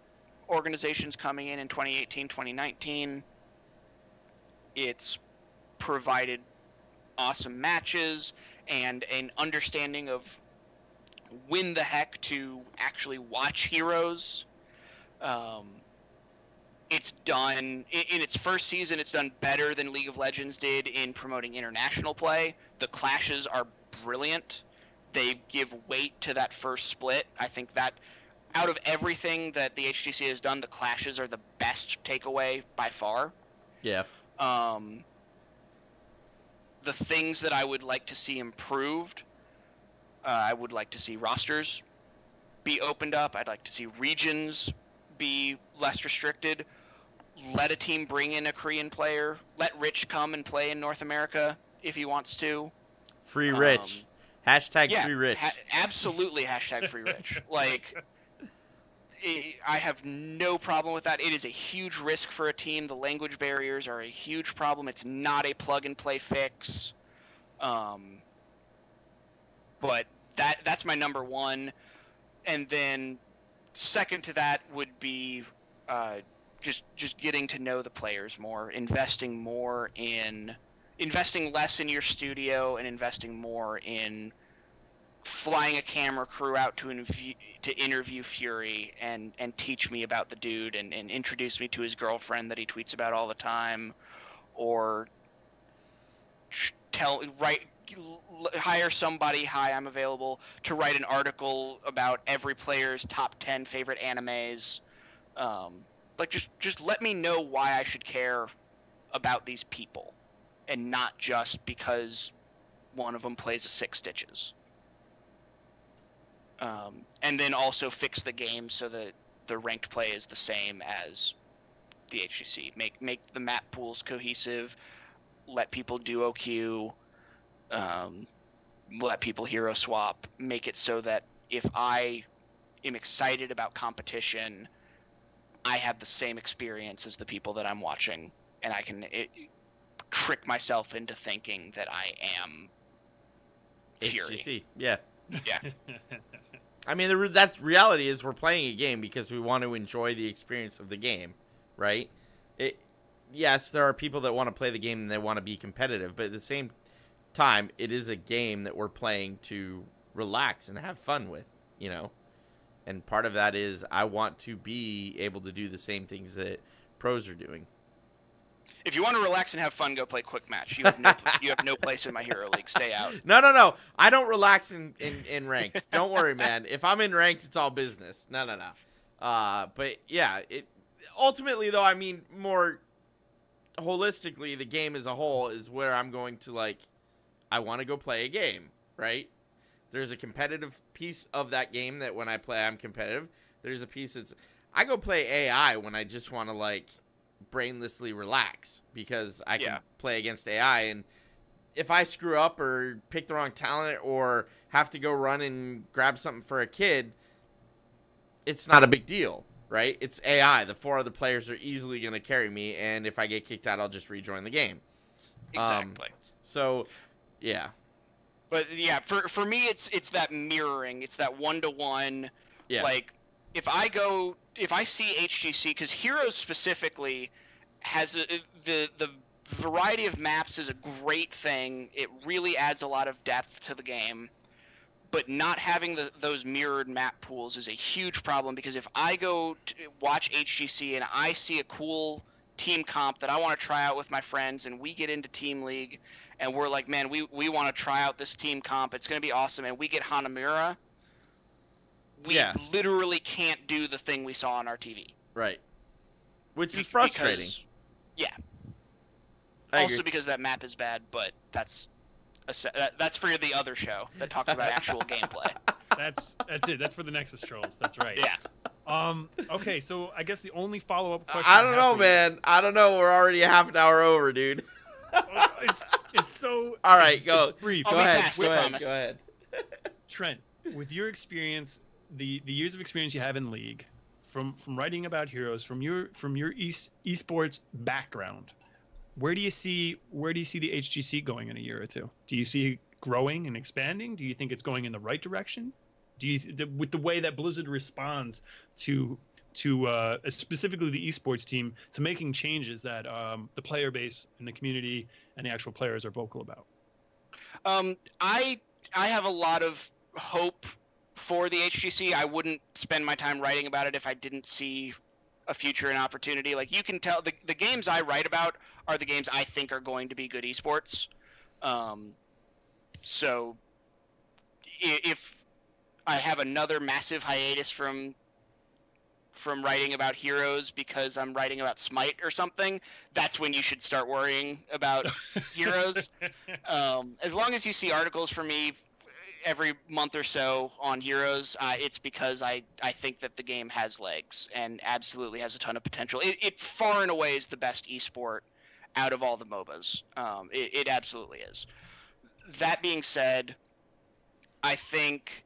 organizations coming in 2018, 2019. It's provided awesome matches and an understanding of when the heck to actually watch Heroes. It's done in its first season. It's done better than League of Legends did in promoting international play. The clashes are brilliant. They give weight to that first split. I think that out of everything that the HGC has done, the clashes are the best takeaway by far. Yeah. The things that I would like to see improved, I would like to see rosters be opened up. I'd like to see regions be less restricted. Let a team bring in a Korean player. Let Rich come and play in North America if he wants to. Free Rich. Hashtag Free Rich. Absolutely hashtag Free Rich. I have no problem with that. It is a huge risk for a team. The language barriers are a huge problem. It's not a plug-and-play fix. But that's my number one. And then second to that would be just getting to know the players more, investing less in your studio and investing more in flying a camera crew out to interview Fury and teach me about the dude and introduce me to his girlfriend that he tweets about all the time, or hire somebody, hi, I'm available, to write an article about every player's top 10 favorite animes. Just let me know why I should care about these people, and not just because one of them plays a Six Stitches. And then also fix the game so that the ranked play is the same as the HGC. Make the map pools cohesive. Let people duo queue. Let people hero swap. Make it so that if I am excited about competition, I have the same experience as the people that I'm watching, and trick myself into thinking that I am Fury. HGC, yeah. Yeah. I mean, that's reality is we're playing a game because we want to enjoy the experience of the game, right? Yes, there are people that want to play the game and they want to be competitive, but at the same time, it is a game that we're playing to relax and have fun with, you know? And part of that is I want to be able to do the same things that pros are doing. If you want to relax and have fun, go play Quick Match. You have no place in my Hero League. Stay out. No. I don't relax in ranked. Don't worry, man. If I'm in ranked, it's all business. No. But yeah, ultimately though, I mean, more holistically, the game as a whole is where I'm going to, like, I want to go play a game, right? There's a competitive piece of that game that when I play, I'm competitive. There's a piece that's, I go play AI when I just want to, like, brainlessly relax because I can play against AI, and if I screw up or pick the wrong talent or have to go run and grab something for a kid, it's not a big deal, right? It's AI. The 4 other players are easily going to carry me, and if I get kicked out, I'll just rejoin the game. Exactly. So, yeah. But yeah, for me, it's that mirroring. It's that 1-to-1. Yeah. Like, if I see HGC, because Heroes specifically has the variety of maps is a great thing. It really adds a lot of depth to the game. But not having those mirrored map pools is a huge problem, because if I go to watch HGC and I see a cool team comp that I want to try out with my friends, and we get into Team League, and we're like, man, we want to try out this team comp. It's going to be awesome. And we get Hanamura. We literally can't do the thing we saw on our TV. Right. Which is frustrating. Also because that map is bad, but that's for the other show that talks about actual gameplay. That's it. That's for the Nexus Trolls. That's right. Yeah. Okay, so I guess the only follow-up question I don't know, man. I don't know. We're already a half an hour over, dude. It's so... All right, go. It's brief. Go ahead. Trent, with your experience, the years of experience you have in League, from writing about Heroes, from your esports background, where do you see the HGC going in a year or two? Do you see it growing and expanding? Do you think it's going in the right direction? With the way that Blizzard responds to specifically the esports team, to making changes that the player base and the community and the actual players are vocal about? I have a lot of hope for the HGC. I wouldn't spend my time writing about it if I didn't see a future and opportunity. Like, you can tell the games I write about are the games I think are going to be good esports. So if I have another massive hiatus from writing about Heroes because I'm writing about Smite or something, that's when you should start worrying about Heroes. As long as you see articles from me every month or so on Heroes, it's because I think that the game has legs and absolutely has a ton of potential. It far and away is the best esport out of all the MOBAs. It absolutely is. That being said, I think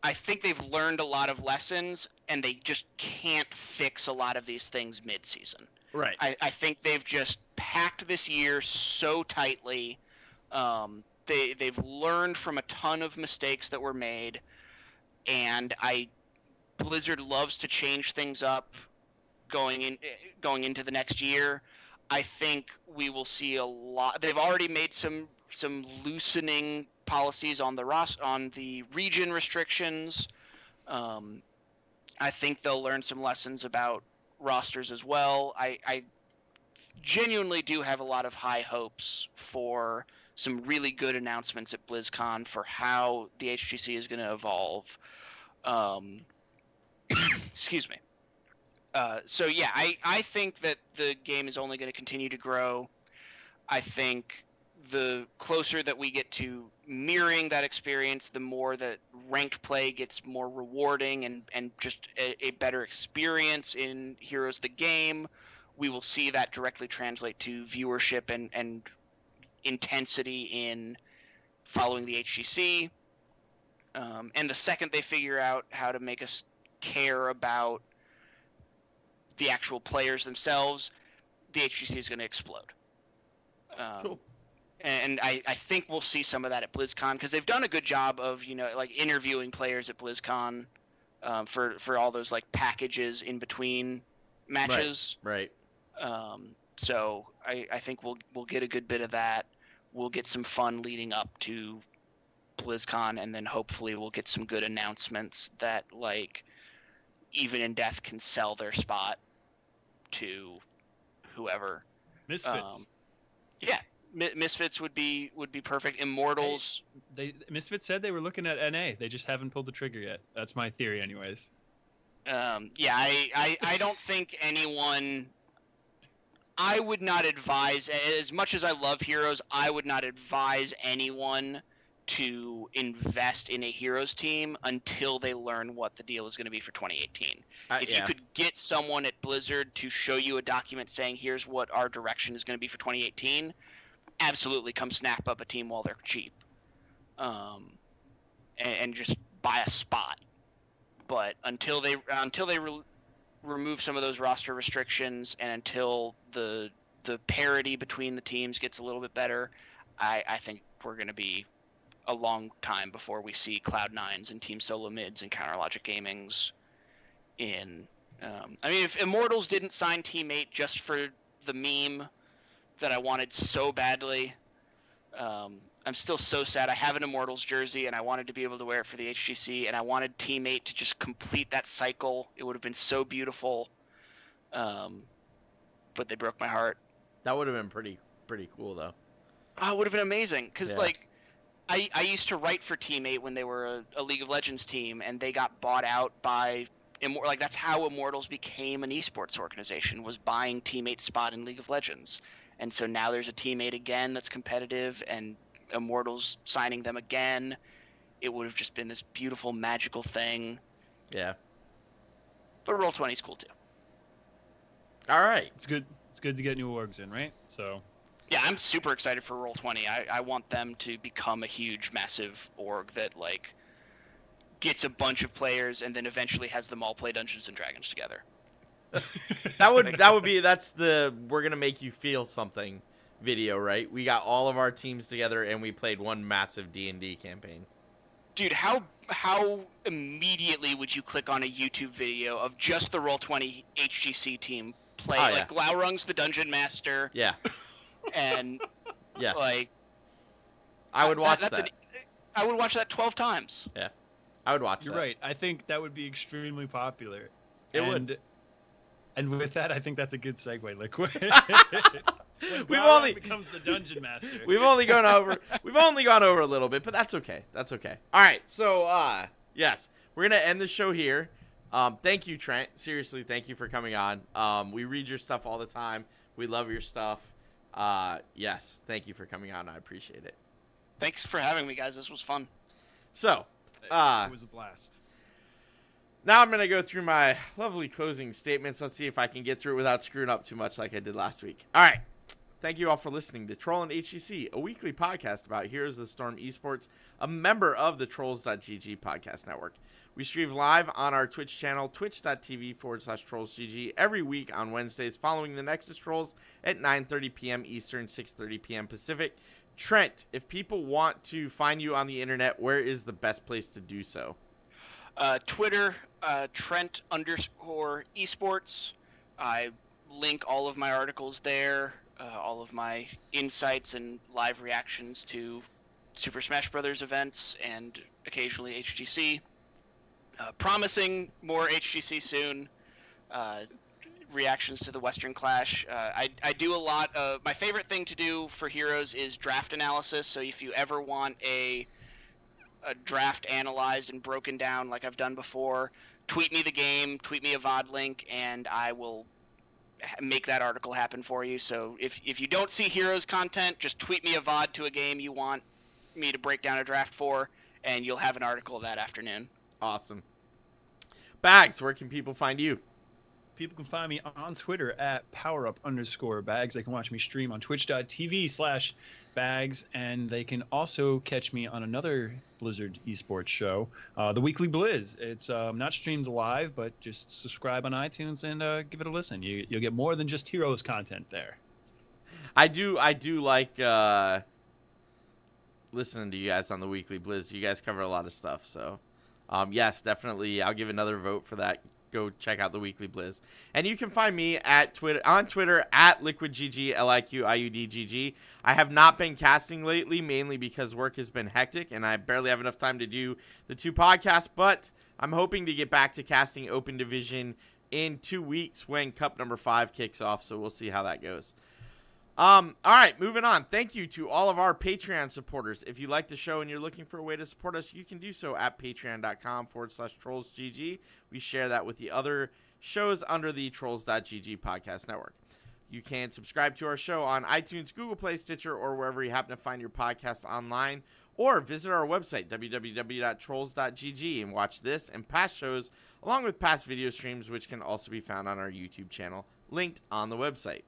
they've learned a lot of lessons, and they just can't fix a lot of these things mid-season. Right. I think they've just packed this year so tightly. They've learned from a ton of mistakes that were made, and Blizzard loves to change things up going into the next year. I think we will see a lot. They've already made some loosening policies on the region restrictions. I think they'll learn some lessons about rosters as well. I genuinely do have a lot of high hopes for some really good announcements at BlizzCon for how the HGC is going to evolve. Excuse me. So yeah, I think that the game is only going to continue to grow. I think the closer that we get to mirroring that experience, the more that ranked play gets more rewarding and just a better experience in Heroes the game. We will see that directly translate to viewership and intensity in following the HGC. And the second they figure out how to make us care about the actual players themselves, the HGC is going to explode. Cool. And I think we'll see some of that at BlizzCon because they've done a good job of, you know, like interviewing players at BlizzCon for all those like packages in between matches. Right. So I think we'll get a good bit of that. We'll get some fun leading up to BlizzCon, and then hopefully we'll get some good announcements that like Even in Death can sell their spot to whoever. Misfits. Yeah, Misfits would be perfect. Immortals. Misfits said they were looking at NA. They just haven't pulled the trigger yet. That's my theory, anyways. Yeah, I don't think anyone. I would not advise, as much as I love Heroes, I would not advise anyone to invest in a Heroes team until they learn what the deal is going to be for 2018. If you could get someone at Blizzard to show you a document saying, here's what our direction is going to be for 2018, absolutely come snap up a team while they're cheap. And just buy a spot. But until they remove some of those roster restrictions, and until the parity between the teams gets a little bit better, I think we're going to be a long time before we see Cloud9s and Team Solo Mids and Counterlogic Gaming's in. I mean, if Immortals didn't sign Team 8 just for the meme that I wanted so badly, I'm still so sad. I have an Immortals jersey, and I wanted to be able to wear it for the HGC, and I wanted Team 8 to just complete that cycle. It would have been so beautiful. But they broke my heart. That would have been pretty cool, though. Oh, it would have been amazing, because, like, I used to write for Team 8 when they were a League of Legends team, and they got bought out by like, that's how Immortals became an esports organization, was buying Team 8's spot in League of Legends. And so now there's a Team 8 again that's competitive, and Immortals signing them again. It would have just been this beautiful, magical thing. Yeah. But Roll20 is cool too. All right. It's good. It's good to get new orgs in, right? So. Yeah, I'm super excited for Roll20. I want them to become a huge, massive org that like gets a bunch of players and then eventually has them all play Dungeons and Dragons together. That's the "we're gonna make you feel something" video, right? We got all of our teams together and we played one massive D&D campaign. Dude, how immediately would you click on a YouTube video of just the Roll20 HGC team play? Like Glaurung's the dungeon master. Yeah. And yes. Like I would watch that. I would watch that 12 times. Yeah. I would watch that. You're right. I think that would be extremely popular. It would. And with that, I think that's a good segue, LiQuid. Becomes the dungeon master. We've only gone over a little bit, but that's okay. That's okay. All right. So, yes, we're gonna end the show here. Thank you, Trent. Seriously, thank you for coming on. We read your stuff all the time. We love your stuff. Yes, thank you for coming on. I appreciate it. Thanks for having me, guys. This was fun. So, it was a blast. Now I'm going to go through my lovely closing statements. Let's see if I can get through it without screwing up too much like I did last week. All right. Thank you all for listening to Trollin HGC, a weekly podcast about Heroes of the Storm Esports, a member of the Trolls.gg podcast network. We stream live on our Twitch channel, twitch.tv/TrollsGG, every week on Wednesdays following the Nexus Trolls at 9:30 p.m. Eastern, 6:30 p.m. Pacific. Trent, if people want to find you on the internet, where is the best place to do so? Twitter, Trent _esports. I link all of my articles there, all of my insights and live reactions to Super Smash Brothers events and occasionally HGC. Promising more HGC soon. Reactions to the Western Clash. I do a lot of... My favorite thing to do for Heroes is draft analysis, so if you ever want a draft analyzed and broken down like I've done before, tweet me the game, tweet me a VOD link, and I will make that article happen for you. So if you don't see Heroes content, just tweet me a VOD to a game you want me to break down a draft for, and you'll have an article that afternoon. Awesome. Bahgz, where can people find you? People can find me on Twitter at @powerup_Bahgz. They can watch me stream on twitch.tv/Bahgz, and they can also catch me on another Blizzard esports show, the Weekly Blizz. It's not streamed live, but just subscribe on iTunes and give it a listen. You'll get more than just Heroes content there. I do like listening to you guys on the Weekly Blizz. You guys cover a lot of stuff, so yes, definitely. I'll give another vote for that. Go check out the Weekly Blizz. And you can find me at on Twitter at LiQuidGG, LiQiuDGG. I have not been casting lately, mainly because work has been hectic and I barely have enough time to do the 2 podcasts, but I'm hoping to get back to casting Open Division in 2 weeks when Cup number 5 kicks off, so we'll see how that goes. All right, moving on. Thank you to all of our Patreon supporters. If you like the show and you're looking for a way to support us, you can do so at patreon.com/TrollsGG. We share that with the other shows under the Trolls.gg podcast network. You can subscribe to our show on iTunes, Google Play, Stitcher, or wherever you happen to find your podcasts online, or visit our website, www.trolls.gg, and watch this and past shows, along with past video streams, which can also be found on our YouTube channel, linked on the website.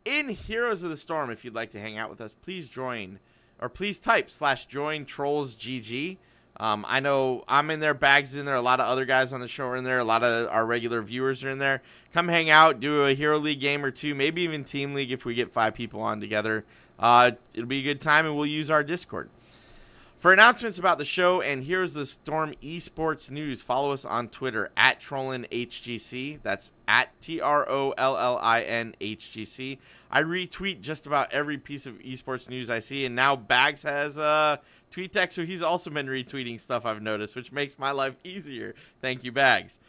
In Heroes of the Storm, if you'd like to hang out with us, please join, or please type /join TrollsGG. I know I'm in there, Bahgz is in there, a lot of other guys on the show are in there, a lot of our regular viewers are in there. Come hang out, do a Hero League game or 2, maybe even Team League if we get 5 people on together. It'll be a good time, and we'll use our Discord. For announcements about the show and Here's the Storm Esports news, follow us on Twitter at Trollin HGC. That's at TROLLINHGC. I retweet just about every piece of esports news I see, and now Bahgz has TweetDeck, so he's also been retweeting stuff I've noticed, which makes my life easier. Thank you, Bahgz.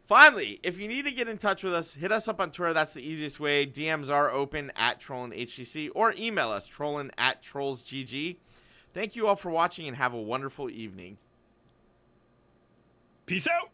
Finally, if you need to get in touch with us, hit us up on Twitter. That's the easiest way. DMs are open at Trollin HGC, or email us, trollin@TrollsGG. Thank you all for watching and have a wonderful evening. Peace out.